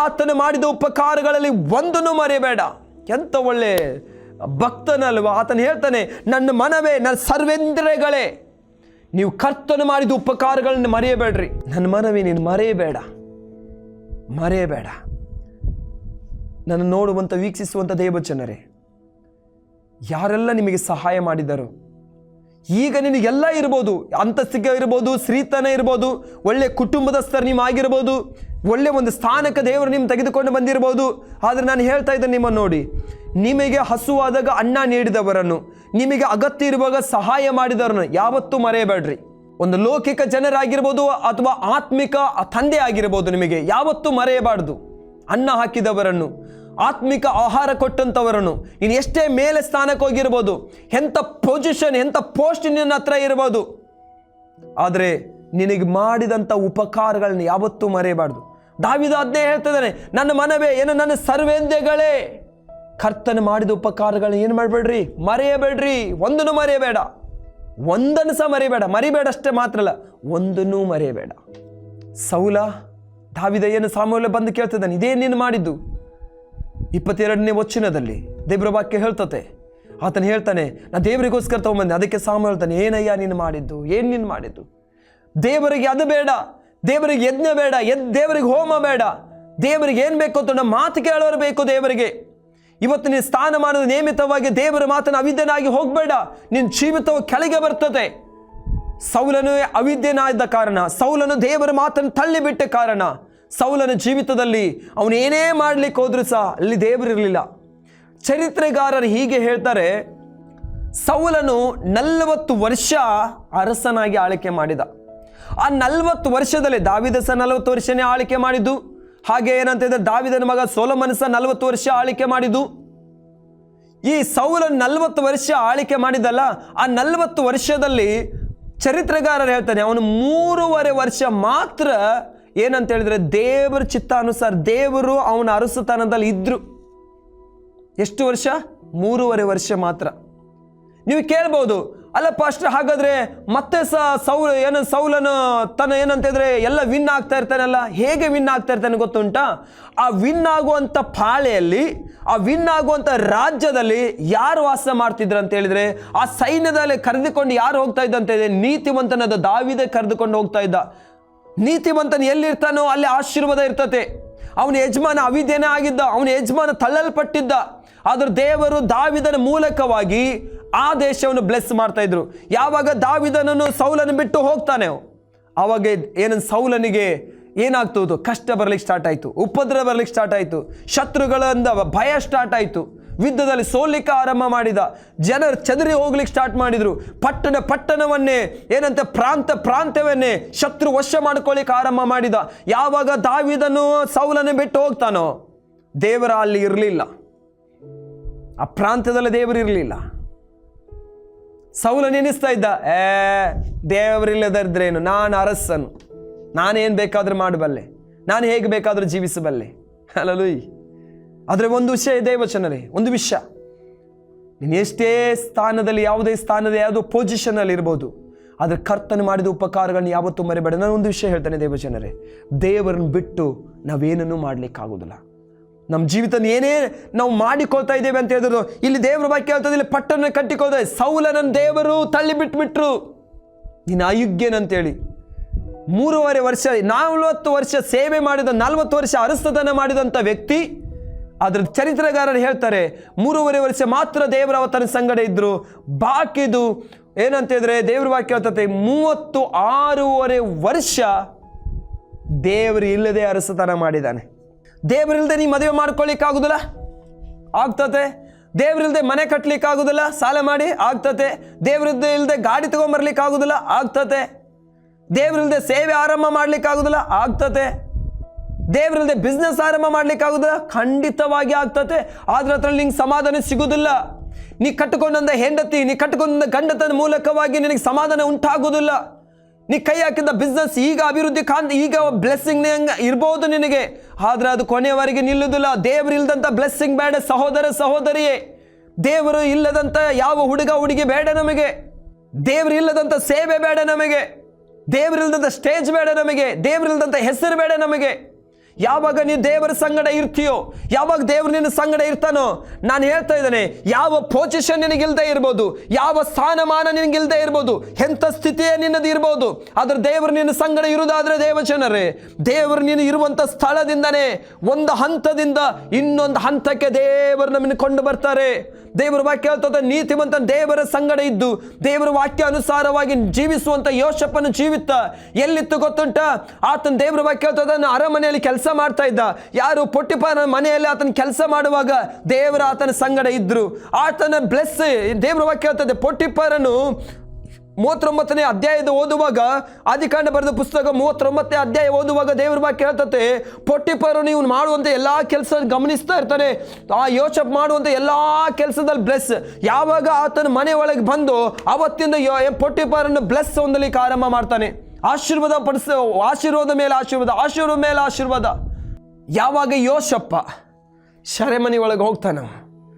ಆತನು ಮಾಡಿದ ಉಪಕಾರಗಳಲ್ಲಿ ಒಂದನ್ನು ಮರೆಯಬೇಡ. ಎಂತ ಒಳ್ಳೆ ಭಕ್ತನಲ್ವ. ಆತನು ಹೇಳ್ತಾನೆ, ನನ್ನ ಮನವೇ, ನನ್ನ ಸರ್ವೇಂದ್ರಿಯಗಳೇ, ನೀವು ಕರ್ತನು ಮಾಡಿದ ಉಪಕಾರಗಳನ್ನು ಮರೆಯಬೇಡ್ರಿ. ನನ್ನ ಮನವೇ, ನೀನು ಮರೆಯಬೇಡ. ನನ್ನ ನೋಡುವಂಥ, ವೀಕ್ಷಿಸುವಂಥ ದೇವಜನರೇ, ಯಾರೆಲ್ಲ ನಿಮಗೆ ಸಹಾಯ ಮಾಡಿದರು, ಈಗ ನಿನಗೆಲ್ಲ ಇರ್ಬೋದು, ಅಂತಸ್ತಿಗೆ ಇರ್ಬೋದು, ಶ್ರೀತನ ಇರ್ಬೋದು, ಒಳ್ಳೆ ಕುಟುಂಬದಸ್ಥರು ನೀವು ಆಗಿರ್ಬೋದು, ಒಳ್ಳೆ ಒಂದು ಸ್ಥಾನಕ್ಕೆ ದೇವರು ನಿಮ್ಮ ತೆಗೆದುಕೊಂಡು ಬಂದಿರ್ಬೋದು. ಆದರೆ ನಾನು ಹೇಳ್ತಾ ಇದ್ದೇನೆ, ನಿಮ್ಮನ್ನು ನೋಡಿ, ನಿಮಗೆ ಹಸುವಾದಾಗ ಅನ್ನ ನೀಡಿದವರನ್ನು, ನಿಮಗೆ ಅಗತ್ಯ ಇರುವಾಗ ಸಹಾಯ ಮಾಡಿದವರನ್ನು ಯಾವತ್ತೂ ಮರೆಯಬೇಡ್ರಿ. ಒಂದು ಲೌಕಿಕ ಜನರಾಗಿರ್ಬೋದು ಅಥವಾ ಆತ್ಮಿಕ ತಂದೆ ಆಗಿರ್ಬೋದು, ನಿಮಗೆ ಯಾವತ್ತೂ ಮರೆಯಬಾರ್ದು. ಅನ್ನ ಹಾಕಿದವರನ್ನು, ಆತ್ಮಿಕ ಆಹಾರ ಕೊಟ್ಟಂಥವರನ್ನು, ನೀನು ಎಷ್ಟೇ ಮೇಲೆ ಸ್ಥಾನಕ್ಕೆ ಹೋಗಿರ್ಬೋದು, ಎಂಥ ಪೊಸಿಷನ್, ಎಂಥ ಪೋಸ್ಟ್ ನಿನ್ನ ಹತ್ರ ಇರ್ಬೋದು, ಆದರೆ ನಿನಗೆ ಮಾಡಿದಂಥ ಉಪಕಾರಗಳನ್ನ ಯಾವತ್ತೂ ಮರೆಯಬಾರ್ದು. ದಾವೀದ ಅದನ್ನೇ ಹೇಳ್ತಿದ್ದಾನೆ, ನನ್ನ ಮನವೇ, ನನ್ನ ಸರ್ವೇಂದ್ರಿಯಗಳೇ, ಕರ್ತನ ಮಾಡಿದ ಉಪಕಾರಗಳನ್ನ ಏನು ಮಾಡಬೇಡ್ರಿ, ಮರೆಯಬೇಡ್ರಿ. ಒಂದನ್ನು ಮರೆಯಬೇಡ, ಒಂದನ್ನು ಸಹ ಮರಿಬೇಡ ಅಷ್ಟೇ ಮಾತ್ರ ಅಲ್ಲ, ಒಂದನ್ನೂ ಮರೆಯಬೇಡ. ಸೌಲ ದಾವೀದ ಏನು ಸಾಮುವೇಲ ಬಂದು ಕೇಳ್ತಿದ್ದಾನೆ, ಇದೇ ನೀನು ಮಾಡಿದ್ದು. 22ನೇ ವಚನದಲ್ಲಿ ದೇವರ ವಾಕ್ಯ ಹೇಳ್ತತೆ, ಆತನು ಹೇಳ್ತಾನೆ, ನಾ ದೇವರಿಗೋಸ್ಕರ ತಗೊಂಬಂದೆ. ಅದಕ್ಕೆ ಸಾಮುವೇಲ ಹೇಳ್ತಾನೆ, ಏನಯ್ಯ ನೀನು ಮಾಡಿದ್ದು, ಏನು ನೀನು ಮಾಡಿದ್ದು? ದೇವರಿಗೆ ಅದು ಬೇಡ, ದೇವರಿಗೆ ಯಜ್ಞ ಬೇಡ, ದೇವರಿಗೆ ಹೋಮ ಬೇಡ, ದೇವರಿಗೆ ಏನು ಬೇಕು ಅಂತ ನಮ್ಮ ಮಾತು ಕೇಳೋರು ಬೇಕು ದೇವರಿಗೆ. ಇವತ್ತು ನೀನು ಸ್ಥಾನಮಾನದ ನೇಮಿತವಾಗಿ ದೇವರ ಮಾತನ್ನು ಅವಿದ್ಯನಾಗಿ ಹೋಗಬೇಡ, ನಿನ್ನ ಜೀವಿತವು ಕೆಳಗೆ ಬರ್ತದೆ. ಸೌಲನು ಅವಿದ್ಯನಾದ ಕಾರಣ, ಸೌಲನು ದೇವರ ಮಾತನ್ನು ತಳ್ಳಿಬಿಟ್ಟ ಕಾರಣ, ಸೌಲನ ಜೀವಿತದಲ್ಲಿ ಅವನು ಏನೇ ಮಾಡಲಿಕ್ಕೆ ಹೋದ್ರೂ ಸಹ ಅಲ್ಲಿ ದೇವರಿರಲಿಲ್ಲ. ಚರಿತ್ರೆಗಾರರು ಹೀಗೆ ಹೇಳ್ತಾರೆ, ಸೌಲನು 40 ವರ್ಷ ಅರಸನಾಗಿ ಆಳ್ವಿಕೆ ಮಾಡಿದ. ಆ 40 ವರ್ಷದಲ್ಲಿ ದಾವೀದ ಸಹ 40 ವರ್ಷನೇ ಆಳ್ವಿಕೆ ಮಾಡಿದ್ದು. ಹಾಗೆ ಏನಂತ ಹೇಳಿದ್ರೆ ದಾವೀದನ ಮಗ ಸೊಲೊಮನ್ ಸಹ 40 ವರ್ಷ ಆಳ್ವಿಕೆ ಮಾಡಿದ್ದು. ಈ ಸೌಲನ್ 40 ವರ್ಷ ಆಳ್ವಿಕೆ ಮಾಡಿದಲ್ಲ, ಆ 40 ವರ್ಷದಲ್ಲಿ ಚರಿತ್ರೆಗಾರರು ಹೇಳ್ತಾನೆ, ಅವನು 3.5 ವರ್ಷ ಮಾತ್ರ ಏನಂತ ಹೇಳಿದ್ರೆ ದೇವರ ಚಿತ್ತಾನುಸಾರ ದೇವರು ಅವನ ಅರಸುತನದಲ್ಲಿ ಇದ್ರು. ಎಷ್ಟು ವರ್ಷ? 3.5 ವರ್ಷ ಮಾತ್ರ. ನೀವು ಕೇಳ್ಬೋದು, ಅಲ್ಲಪ್ಪ ಅಷ್ಟು ಹಾಗಾದ್ರೆ ಮತ್ತೆ ಸೌಲನು ತನ್ನ ಏನಂತ ಹೇಳಿದ್ರೆ ಎಲ್ಲ ವಿನ್ ಆಗ್ತಾ ಇರ್ತಾನಲ್ಲ, ಹೇಗೆ ವಿನ್ ಆಗ್ತಾ ಇರ್ತಾನೆ ಗೊತ್ತುಂಟಾ? ಆ ವಿನ್ ಆಗುವಂಥ ಪಾಳೆಯಲ್ಲಿ, ಆ ವಿನ್ ಆಗುವಂಥ ರಾಜ್ಯದಲ್ಲಿ ಯಾರು ವಾಸ ಮಾಡ್ತಿದ್ರು ಅಂತ ಹೇಳಿದ್ರೆ, ಆ ಸೈನ್ಯದಲ್ಲಿ ಕರೆದುಕೊಂಡು ಯಾರು ಹೋಗ್ತಾ ಇದ್ದಂತ ಇದೆ? ನೀತಿವಂತನಾದ ದಾವೀದ ಕರೆದುಕೊಂಡು ಹೋಗ್ತಾ ಇದ್ದ. ನೀತಿವಂತನ ಎಲ್ಲಿರ್ತಾನೋ ಅಲ್ಲಿ ಆಶೀರ್ವಾದ ಇರ್ತತೆ. ಅವನ ಯಜಮಾನ ಅವಿದ್ಯನೇ ಆಗಿದ್ದ, ಅವನ ಯಜಮಾನ ತಳ್ಳಲ್ಪಟ್ಟಿದ್ದ. ಆದ್ರೆ ದೇವರು ದಾವೀದನ ಮೂಲಕವಾಗಿ ಆ ದೇಶವನ್ನು ಬ್ಲೆಸ್ ಮಾಡ್ತಾ ಇದ್ರು. ಯಾವಾಗ ದಾವೀದನನ್ನು ಸೌಲನ್ನು ಬಿಟ್ಟು ಹೋಗ್ತಾನೆ, ಆವಾಗ ಸೌಲನಿಗೆ ಏನಾಗ್ತದೆ? ಕಷ್ಟ ಬರ್ಲಿಕ್ಕೆ ಸ್ಟಾರ್ಟ್ ಆಯಿತು, ಉಪದ್ರ ಬರ್ಲಿಕ್ಕೆ ಸ್ಟಾರ್ಟ್ ಆಯಿತು, ಶತ್ರುಗಳಿಂದ ಭಯ ಸ್ಟಾರ್ಟ್ ಆಯಿತು, ಯುದ್ಧದಲ್ಲಿ ಸೋಲಿಕ್ಕೆ ಆರಂಭ ಮಾಡಿದ, ಜನರು ಚದರಿ ಹೋಗ್ಲಿಕ್ಕೆ ಸ್ಟಾರ್ಟ್ ಮಾಡಿದ್ರು, ಪಟ್ಟಣವನ್ನೇ ಪ್ರಾಂತ್ಯವನ್ನೇ ಶತ್ರು ವಶ ಮಾಡ್ಕೊಳ್ಳಿಕ್ಕೆ ಆರಂಭ ಮಾಡಿದ. ಯಾವಾಗ ದಾವೀದನು ಸೌಲನ್ನು ಬಿಟ್ಟು ಹೋಗ್ತಾನೋ, ದೇವರ ಅಲ್ಲಿ ಇರಲಿಲ್ಲ, ಆ ಪ್ರಾಂತ್ಯದಲ್ಲಿ ದೇವರು ಇರಲಿಲ್ಲ. ಸೌಲ ನೆನೆಸ್ತಾ ಇದ್ದ, ದೇವರಿಲ್ಲದಿದ್ರೇನು, ನಾನು ಅರಸನು, ನಾನೇನು ಬೇಕಾದ್ರೂ ಮಾಡಬಲ್ಲೆ, ನಾನು ಹೇಗೆ ಬೇಕಾದರೂ ಜೀವಿಸಬಲ್ಲೆ. ಹಲ್ಲೆಲೂಯಾ. ಆದರೆ ಒಂದು ವಿಷಯ ದೇವಚನರೇ, ಒಂದು ವಿಷಯ, ನೀನು ಎಷ್ಟೇ ಸ್ಥಾನದಲ್ಲಿ, ಯಾವುದೇ ಸ್ಥಾನದ ಯಾವುದೋ ಪೊಸಿಷನಲ್ಲಿ ಇರ್ಬೋದು, ಆದರೆ ಕರ್ತನು ಮಾಡಿದ ಉಪಕಾರಗಳನ್ನ ಯಾವತ್ತೂ ಮರಿಬೇಡ. ನಾನು ಒಂದು ವಿಷಯ ಹೇಳ್ತೇನೆ ದೇವಜನರೇ, ದೇವರನ್ನು ಬಿಟ್ಟು ನಾವೇನನ್ನೂ ಮಾಡಲಿಕ್ಕಾಗೋದಿಲ್ಲ. ನಮ್ಮ ಜೀವಿತ ಏನೇ ನಾವು ಮಾಡಿಕೊಳ್ತಾ ಇದ್ದೇವೆ ಅಂತ ಹೇಳಿದ್ರು, ಇಲ್ಲಿ ದೇವರ ವಾಕ್ಯ ಹೇಳ್ತದೆ, ಇಲ್ಲಿ ಪಟ್ಟಣ ಕಟ್ಟಿಕೊಳ್ತಾ ಸೌಲನನ್ನು ದೇವರು ತಳ್ಳಿ ಬಿಟ್ಬಿಟ್ರು, ನೀನು ಅಯೋಗ್ಯನಂತೇಳಿ. 3.5 ವರ್ಷ 40 ವರ್ಷ ಸೇವೆ ಮಾಡಿದ, 40 ವರ್ಷ ಅರಸತನ ಮಾಡಿದಂಥ ವ್ಯಕ್ತಿ, ಅದ್ರ ಚರಿತ್ರೆಗಾರರು ಹೇಳ್ತಾರೆ 3.5 ವರ್ಷ ಮಾತ್ರ ದೇವರ ಅವತನ ಸಂಗಡ ಇದ್ರು. ಬಾಕಿದು ಏನಂತ ಹೇಳಿದ್ರೆ ದೇವ್ರ ವಾಕ್ಯ ಹೇಳ್ತದೆ 36.5 ವರ್ಷ ದೇವರು ಇಲ್ಲದೆ ಅರಸತನ ಮಾಡಿದ್ದಾನೆ. ದೇವರಿಲ್ಲದೆ ನೀ ಮದುವೆ ಮಾಡ್ಕೊಳ್ಳಿಕ್ಕಾಗುದಿಲ್ಲ, ಆಗ್ತತೆ. ದೇವರಿಲ್ಲದೆ ಮನೆ ಕಟ್ಟಲಿಕ್ಕಾಗುದಿಲ್ಲ, ಸಾಲ ಮಾಡಿ ಆಗ್ತತೆ. ದೇವರಿಲ್ಲದೆ ಗಾಡಿ ತಗೊಂಬರ್ಲಿಕ್ಕಾಗುದಿಲ್ಲ, ಆಗ್ತತೆ. ದೇವರಿಲ್ಲದೆ ಸೇವೆ ಆರಂಭ ಮಾಡ್ಲಿಕ್ಕಾಗುದಿಲ್ಲ, ಆಗ್ತತೆ. ದೇವರಿಲ್ಲದೆ ಬಿಸ್ನೆಸ್ ಆರಂಭ ಮಾಡ್ಲಿಕ್ಕಾಗುದಿಲ್ಲ, ಖಂಡಿತವಾಗಿ ಆಗ್ತತೆ. ಆದ್ರೆ ಅದ್ರಲ್ಲಿ ನಿಂಗೆ ಸಮಾಧಾನ ಸಿಗುವುದಿಲ್ಲ. ನೀ ಕಟ್ಟಿಕೊಂಡಂದ ಹೆಂಡತಿ, ನೀ ಕಟ್ಟಿಕೊಂಡ ಗಂಡತನ ಮೂಲಕವಾಗಿ ನಿನಗೆ ಸಮಾಧಾನ ಉಂಟಾಗುವುದಿಲ್ಲ. ನೀ ಕೈ ಹಾಕಿದ ಬಿಸ್ನೆಸ್ ಈಗ ಅಭಿವೃದ್ಧಿ ಈಗ ಬ್ಲೆಸ್ಸಿಂಗ್ ಇರ್ಬೋದು ನಿನಗೆ, ಆದ್ರೆ ಅದು ಕೊನೆಯವರೆಗೆ ನಿಲ್ಲುವುದಿಲ್ಲ. ದೇವರು ಇಲ್ಲದಂತ ಬ್ಲೆಸ್ಸಿಂಗ್ ಬೇಡ ಸಹೋದರ ಸಹೋದರಿಯೇ. ದೇವರು ಇಲ್ಲದಂತ ಯಾವ ಹುಡುಗ ಹುಡುಗಿ ಬೇಡ ನಮಗೆ. ದೇವರು ಇಲ್ಲದಂತ ಸೇವೆ ಬೇಡ ನಮಗೆ. ದೇವರಿಲ್ಲದಂತ ಸ್ಟೇಜ್ ಬೇಡ ನಮಗೆ. ದೇವರಿಲ್ಲದಂತ ಹೆಸರು ಬೇಡ ನಮಗೆ. ಯಾವಾಗ ನೀವು ದೇವರ ಸಂಗಡ ಇರ್ತೀಯೋ, ಯಾವಾಗ ದೇವರು ನಿನ್ನ ಸಂಗಡ ಇರ್ತಾನೋ, ನಾನು ಹೇಳ್ತಾ ಇದ್ದೇನೆ, ಯಾವ ಪೊಸಿಷನ್ ನಿನಗಿಲ್ದೇ ಇರ್ಬೋದು, ಯಾವ ಸ್ಥಾನಮಾನ ನಿನಗಿಲ್ದೇ ಇರ್ಬೋದು, ಎಂಥ ಸ್ಥಿತಿಯೇ ನಿನ್ನದು ಇರ್ಬೋದು, ಆದ್ರೆ ದೇವರು ನಿನ್ನ ಸಂಗಡ ಇರುವುದಾದ್ರೆ ದೇವಜನರೇ, ದೇವರು ನೀನು ಇರುವಂಥ ಸ್ಥಳದಿಂದನೇ ಒಂದು ಹಂತದಿಂದ ಇನ್ನೊಂದು ಹಂತಕ್ಕೆ ದೇವರು ನಮ್ಮನ್ನು ಕೊಂಡು ಬರ್ತಾರೆ. ದೇವರ ವಾಕ್ಯ ಹೇಳ್ತದೆ, ನೀತಿವಂತ ದೇವರ ಸಂಗಡ ಇದ್ದು ದೇವರ ವಾಕ್ಯ ಅನುಸಾರವಾಗಿ ಜೀವಿಸುವಂತ ಯೋಷಪ್ಪನ ಜೀವಿತ ಎಲ್ಲಿತ್ತು ಗೊತ್ತುಂಟ? ಆತನ ದೇವರ ವಾಕ್ಯ ಹೇಳ್ತದೆ, ಅರಮನೆಯಲ್ಲಿ ಕೆಲಸ ಮಾಡ್ತಾ ಇದ್ದ. ಯಾರು? ಪೊಟಿಫರನ ಮನೆಯಲ್ಲಿ ಆತನ ಕೆಲಸ ಮಾಡುವಾಗ ದೇವರ ಆತನ ಸಂಗಡ ಇದ್ರು. ಆತನ ಬ್ಲೆಸ್ ದೇವರ ವಾಕ್ಯ ಹೇಳ್ತದೆ, ಪೊಟಿಫರನು 39ನೇ ಅಧ್ಯಾಯದ ಓದುವಾಗ, ಆದಿಕಾಂಡ ಬರೆದ ಪುಸ್ತಕ 39ನೇ ಅಧ್ಯಾಯ ಓದುವಾಗ ದೇವರ ವಾಕ್ಯ ಹೇಳ್ತದೆ, ಪೊಟಿಫರು ನೀವು ಮಾಡುವಂತ ಎಲ್ಲಾ ಕೆಲಸ ಗಮನಿಸ್ತಾ ಇರ್ತಾನೆ. ಆ ಯೋಚಪ್ ಮಾಡುವಂತ ಎಲ್ಲಾ ಕೆಲಸದಲ್ಲಿ ಬ್ಲೆಸ್. ಯಾವಾಗ ಆತನ ಮನೆ ಒಳಗೆ ಬಂದು ಅವತ್ತಿಂದ ಪೊಟಿಫರನ್ನು ಬ್ಲೆಸ್ ಹೊಂದಲಿಕ್ಕೆ ಆರಂಭ ಮಾಡ್ತಾನೆ. ಆಶೀರ್ವಾದ ಮೇಲೆ ಆಶೀರ್ವಾದ, ಆಶೀರ್ವಾದ ಮೇಲೆ ಆಶೀರ್ವಾದ. ಯಾವಾಗ ಯೋಷಪ್ಪ ಸೆರೆಮನೆ ಒಳಗೆ ಹೋಗ್ತಾನ,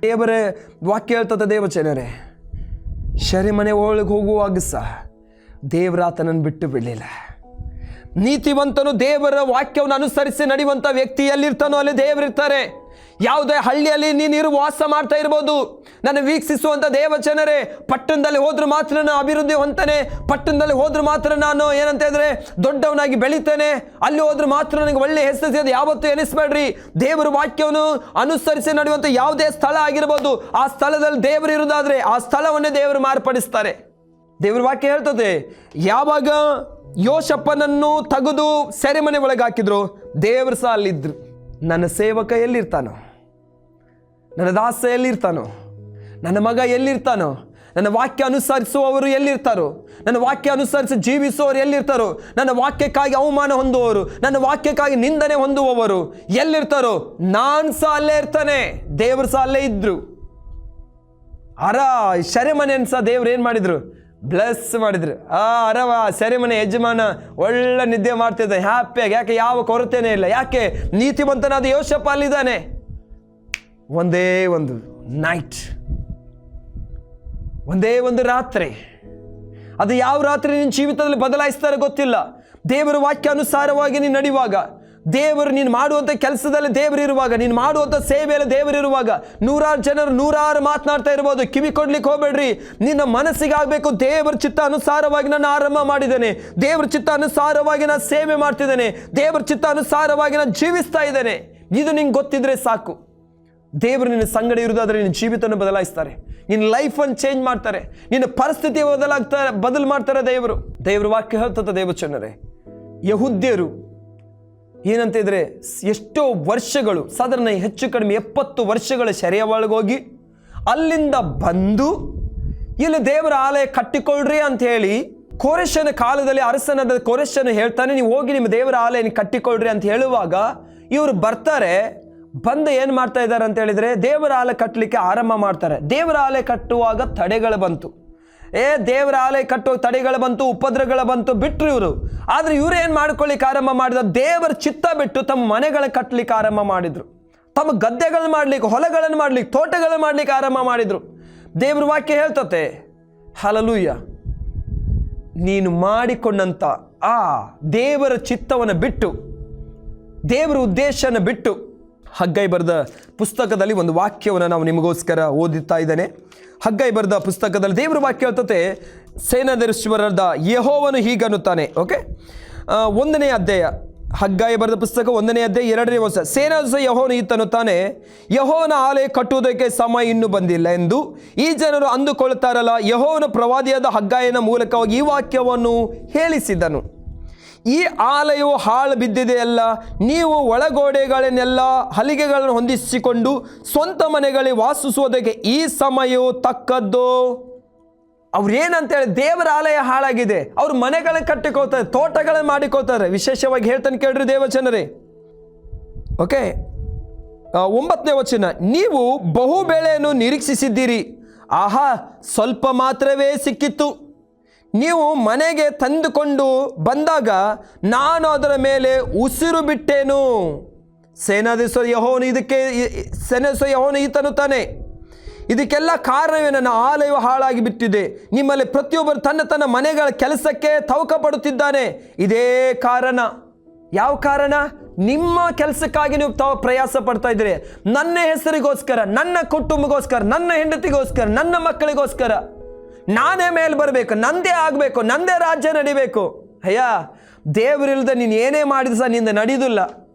ದೇವರ ವಾಕ್ಯ ಹೇಳ್ತದೆ ದೇವಚನರೇ, ಸೆರೆಮನೆ ಒಳಗೆ ಹೋಗುವಾಗ ಸಹ ದೇವರ ಆತನನ್ನು ಬಿಟ್ಟು ಬಿಡಲಿಲ್ಲ. ನೀತಿವಂತನು ದೇವರ ವಾಕ್ಯವನ್ನು ಅನುಸರಿಸಿ ನಡೆಯುವಂಥ ವ್ಯಕ್ತಿ ಎಲ್ಲಿರ್ತಾನೋ ಅಲ್ಲಿ ದೇವರಿರ್ತಾರೆ. ಯಾವುದೇ ಹಳ್ಳಿಯಲ್ಲಿ ನೀನು ವಾಸ ಮಾಡ್ತಾ ಇರ್ಬೋದು. ನನ್ನ ವೀಕ್ಷಿಸುವಂಥ ದೇವಜನರೇ, ಪಟ್ಟಣದಲ್ಲಿ ಹೋದ್ರೆ ಮಾತ್ರ ನಾನು ಅಭಿವೃದ್ಧಿ ಹೊಂತಾನೆ, ಪಟ್ಟಣದಲ್ಲಿ ಹೋದ್ರೆ ಮಾತ್ರ ನಾನು ಏನಂತ ಹೇಳಿದ್ರೆ ದೊಡ್ಡವನಾಗಿ ಬೆಳಿತೇನೆ, ಅಲ್ಲಿ ಹೋದ್ರೆ ಮಾತ್ರ ನನಗೆ ಒಳ್ಳೆ ಹೆಸರು ಸಿಗೋದು ಯಾವತ್ತೂ ಎನಿಸ್ಬೇಡ್ರಿ. ದೇವರ ವಾಕ್ಯವನ್ನು ಅನುಸರಿಸಿ ನಡೆಯುವಂಥ ಯಾವುದೇ ಸ್ಥಳ ಆಗಿರ್ಬೋದು, ಆ ಸ್ಥಳದಲ್ಲಿ ದೇವರು ಇರುವುದಾದ್ರೆ ಆ ಸ್ಥಳವನ್ನೇ ದೇವರು ಮಾರ್ಪಡಿಸ್ತಾರೆ. ದೇವರ ವಾಕ್ಯ ಹೇಳ್ತದೆ, ಯಾವಾಗ ಯೋಷಪ್ಪನನ್ನು ತೆಗೆದು ಸೆರೆಮನೆ ಒಳಗೆ ಹಾಕಿದ್ರು, ದೇವರು ಸಹ ಅಲ್ಲಿದ್ರು. ನನ್ನ ಸೇವಕ ಎಲ್ಲಿರ್ತಾನೋ, ನನ್ನ ದಾಸ ಎಲ್ಲಿರ್ತಾನೋ, ನನ್ನ ಮಗ ಎಲ್ಲಿರ್ತಾನೋ, ನನ್ನ ವಾಕ್ಯ ಅನುಸರಿಸುವವರು ಎಲ್ಲಿರ್ತಾರೋ, ನನ್ನ ವಾಕ್ಯ ಅನುಸರಿಸಿ ಜೀವಿಸುವವರು ಎಲ್ಲಿರ್ತಾರೋ, ನನ್ನ ವಾಕ್ಯಕ್ಕಾಗಿ ಅವಮಾನ ಹೊಂದುವವರು, ನನ್ನ ವಾಕ್ಯಕ್ಕಾಗಿ ನಿಂದನೆ ಹೊಂದುವವರು ಎಲ್ಲಿರ್ತಾರೋ, ನಾನು ಸಹ ಅಲ್ಲೇ ಇರ್ತಾನೆ. ದೇವರು ಸಹ ಅಲ್ಲೇ ಇದ್ರು. ಸೆರೆಮನೆಯನ್ನು ಸಹ ದೇವ್ರು ಏನು ಮಾಡಿದ್ರು? ಬ್ಲೆಸ್ ಮಾಡಿದ್ರು. ಸೆರೆಮನೆ ಯಜಮಾನ ಒಳ್ಳೆ ನಿದ್ದೆ ಮಾಡ್ತಿದ್ದ, ಹ್ಯಾಪಿಯಾಗಿ. ಯಾಕೆ? ಯಾವ ಕೊರತೆನೇ ಇಲ್ಲ. ಯಾಕೆ? ನೀತಿವಂತನಾದ ಯೋಷಪ್ಪ ಅಲ್ಲಿದ್ದಾನೆ. ಒಂದೇ ಒಂದು ನೈಟ್, ಒಂದೇ ಒಂದು ರಾತ್ರಿ, ಅದು ಯಾವ ರಾತ್ರಿ ನಿನ್ನ ಜೀವಿತದಲ್ಲಿ ಬದಲಾಯಿಸ್ತಾರೆ ಗೊತ್ತಿಲ್ಲ. ದೇವರ ವಾಕ್ಯ ಅನುಸಾರವಾಗಿ ನೀನು ನಡೆಯುವಾಗ, ದೇವರು ನೀನು ಮಾಡುವಂಥ ಕೆಲಸದಲ್ಲಿ ದೇವರು ಇರುವಾಗ, ನೀನು ಮಾಡುವಂಥ ಸೇವೆಯಲ್ಲಿ ದೇವರು ಇರುವಾಗ, 100 ಜನರು 100 ಮಾತನಾಡ್ತಾ ಇರ್ಬೋದು, ಕಿವಿ ಕೊಡ್ಲಿಕ್ಕೆ ಹೋಗ್ಬೇಡ್ರಿ. ನಿನ್ನ ಮನಸ್ಸಿಗೆ ಆಗಬೇಕು, ದೇವರ ಚಿತ್ತ ಅನುಸಾರವಾಗಿ ನಾನು ಆರಂಭ ಮಾಡಿದ್ದೇನೆ, ದೇವರ ಚಿತ್ತ ಅನುಸಾರವಾಗಿ ನಾನು ಸೇವೆ ಮಾಡ್ತಿದ್ದೇನೆ, ದೇವರ ಚಿತ್ತ ಅನುಸಾರವಾಗಿ ನಾನು ಜೀವಿಸ್ತಾ ಇದ್ದೇನೆ. ಇದು ನಿಂಗೆ ಗೊತ್ತಿದ್ರೆ ಸಾಕು. ದೇವರು ನಿನ್ನ ಸಂಗಡ ಇರುವುದಾದ್ರೆ ನಿನ್ನ ಜೀವಿತವನ್ನು ಬದಲಾಯಿಸ್ತಾರೆ, ನಿನ್ನ ಲೈಫನ್ನು ಚೇಂಜ್ ಮಾಡ್ತಾರೆ, ನಿನ್ನ ಪರಿಸ್ಥಿತಿ ಬದಲು ಮಾಡ್ತಾರೆ ದೇವರು. ದೇವರ ವಾಕ್ಯ ಹೇಳ್ತದೆ ದೇವಚನ್ನರೇ, ಯಹೂದ್ಯರು ಏನಂತ ಇದ್ರೆ ಎಷ್ಟೋ ವರ್ಷಗಳು, ಸಾಧಾರಣ ಹೆಚ್ಚು ಕಡಿಮೆ 70 ವರ್ಷಗಳ ಸೆರೆಯ ಒಳಗೋಗಿ ಅಲ್ಲಿಂದ ಬಂದು ಇಲ್ಲಿ ದೇವರ ಆಲಯ ಕಟ್ಟಿಕೊಳ್ಳ್ರಿ ಅಂತ ಹೇಳಿ ಕೋರೆಷನ ಕಾಲದಲ್ಲಿ ಅರಸನಾದ ಕೋರೆಷನು ಹೇಳ್ತಾನೆ, ನೀವು ಹೋಗಿ ನಿಮ್ಮ ದೇವರ ಆಲಯ ಕಟ್ಟಿಕೊಳ್ಳ್ರಿ ಅಂತ ಹೇಳುವಾಗ ಇವರು ಬರ್ತಾರೆ. ಬಂದು ಏನು ಮಾಡ್ತಾ ಇದ್ದಾರೆ ಅಂತ ಹೇಳಿದ್ರೆ ದೇವರ ಆಲಯ ಕಟ್ಟಲಿಕ್ಕೆ ಆರಂಭ ಮಾಡ್ತಾರೆ. ದೇವರ ಆಲಯ ಕಟ್ಟುವಾಗ ತಡೆಗಳು ಬಂತು. ದೇವರ ಆಲಯ ಕಟ್ಟುವ ತಡೆಗಳು ಬಂತು, ಉಪದ್ರಗಳು ಬಂತು, ಬಿಟ್ಟರು ಇವರು. ಆದರೆ ಇವರು ಏನು ಮಾಡ್ಕೊಳ್ಳಿಕ್ಕೆ ಆರಂಭ ಮಾಡಿದ್ರು? ದೇವರ ಚಿತ್ತ ಬಿಟ್ಟು ತಮ್ಮ ಮನೆಗಳ ಕಟ್ಟಲಿಕ್ಕೆ ಆರಂಭ ಮಾಡಿದ್ರು, ತಮ್ಮ ಗದ್ದೆಗಳನ್ನು ಮಾಡ್ಲಿಕ್ಕೆ, ಹೊಲಗಳನ್ನು ಮಾಡ್ಲಿಕ್ಕೆ, ತೋಟಗಳನ್ನು ಮಾಡ್ಲಿಕ್ಕೆ ಆರಂಭ ಮಾಡಿದ್ರು. ದೇವರ ವಾಕ್ಯ ಹೇಳ್ತತೆ, ಹಲ್ಲೆಲೂಯಾ, ನೀನು ಮಾಡಿಕೊಂಡಂಥ ಆ ದೇವರ ಚಿತ್ತವನ್ನು ಬಿಟ್ಟು, ದೇವರ ಉದ್ದೇಶನ ಬಿಟ್ಟು, ಹಗ್ಗೈ ಬರೆದ ಪುಸ್ತಕದಲ್ಲಿ ಒಂದು ವಾಕ್ಯವನ್ನು ನಾವು ನಿಮಗೋಸ್ಕರ ಓದುತ್ತಾ ಇದ್ದೇನೆ. ಹಗ್ಗೈ ಬರೆದ ಪುಸ್ತಕದಲ್ಲಿ ದೇವರ ವಾಕ್ಯ ಹೇಳ್ತತೆ, ಸೇನಾಧೀಶ್ವರರಾದ ಯೆಹೋವನು ಹೀಗನ್ನುತ್ತಾನೆ. ಓಕೆ, 1ನೇ ಅಧ್ಯಾಯ, ಹಗ್ಗಾಯ ಬರೆದ ಪುಸ್ತಕ 1ನೇ ಅಧ್ಯಾಯ 2ನೇ ವಚನ. ಸೇನಾಧೀಶ್ವರ ಯೆಹೋವನು ಈತನ್ನುತ್ತಾನೆ, ಯೆಹೋವನ ಆಲಯ ಕಟ್ಟುವುದಕ್ಕೆ ಸಮಯ ಇನ್ನೂ ಬಂದಿಲ್ಲ ಎಂದು ಈ ಜನರು ಅಂದುಕೊಳ್ಳುತ್ತಾರಲ್ಲ. ಯೆಹೋವನ ಪ್ರವಾದಿಯಾದ ಹಗ್ಗಾಯನ ಮೂಲಕವಾಗಿ ಈ ವಾಕ್ಯವನ್ನು ಹೇಳಿಸಿದನು. ಈ ಆಲಯವು ಹಾಳು ಬಿದ್ದಿದೆಯಲ್ಲ, ನೀವು ಒಳಗೋಡೆಗಳನ್ನೆಲ್ಲ ಹಲಿಗೆಗಳನ್ನು ಹೊಂದಿಸಿಕೊಂಡು ಸ್ವಂತ ಮನೆಗಳಲ್ಲಿ ವಾಸಿಸುವುದಕ್ಕೆ ಈ ಸಮಯವು ತಕ್ಕದ್ದು. ಅವ್ರೇನಂತೇಳಿ, ದೇವರ ಆಲಯ ಹಾಳಾಗಿದೆ, ಅವ್ರ ಮನೆಗಳನ್ನು ಕಟ್ಟಿಕೋತಾರೆ, ತೋಟಗಳನ್ನು ಮಾಡಿಕೋತಾರೆ. ವಿಶೇಷವಾಗಿ ಹೇಳ್ತಾನೆ ಕೇಳ್ರಿ ದೇವಜನರೇ. ಓಕೆ, 9ನೇ ವಚನ, ನೀವು ಬಹು ಬೆಳೆಯನ್ನು ನಿರೀಕ್ಷಿಸಿದ್ದೀರಿ, ಆಹಾ ಸ್ವಲ್ಪ ಮಾತ್ರವೇ ಸಿಕ್ಕಿತ್ತು. ನೀವು ಮನೆಗೆ ತಂದುಕೊಂಡು ಬಂದಾಗ ನಾನು ಅದರ ಮೇಲೆ ಉಸಿರು ಬಿಟ್ಟೇನು. ಸೇನಾಧೀಶ್ವರ ಯೆಹೋವನು ಯೆಹೋವನು ಈತನ್ನುತ್ತಾನೆ, ಇದಕ್ಕೆಲ್ಲ ಕಾರಣವೇ ನನ್ನ ಆಲಯವು ಹಾಳಾಗಿ ಬಿಟ್ಟಿದೆ. ನಿಮ್ಮಲ್ಲಿ ಪ್ರತಿಯೊಬ್ಬರು ತನ್ನ ಮನೆಗಳ ಕೆಲಸಕ್ಕೆ ತವಕ ಪಡುತ್ತಿದ್ದಾನೆ. ಇದೇ ಕಾರಣ. ಯಾವ ಕಾರಣ? ನಿಮ್ಮ ಕೆಲಸಕ್ಕಾಗಿ ನೀವು ಪ್ರಯಾಸ ಪಡ್ತಾ ಇದ್ದೀರಿ. ನನ್ನ ಹೆಸರಿಗೋಸ್ಕರ, ನನ್ನ ಕುಟುಂಬಗೋಸ್ಕರ, ನನ್ನ ಹೆಂಡತಿಗೋಸ್ಕರ, ನನ್ನ ಮಕ್ಕಳಿಗೋಸ್ಕರ ನಾನೇ ಮೇಲೆ ಬರಬೇಕು, ನಂದೇ ಆಗಬೇಕು, ನಂದೇ ರಾಜ್ಯ ನಡಿಬೇಕು. ಅಯ್ಯ, ದೇವರಿಲ್ಲದೆ ನೀನು ಏನೇ ಮಾಡಿದ ಸಹ ನಿಂದ ನಡೆಯುವುದಿಲ್ಲ.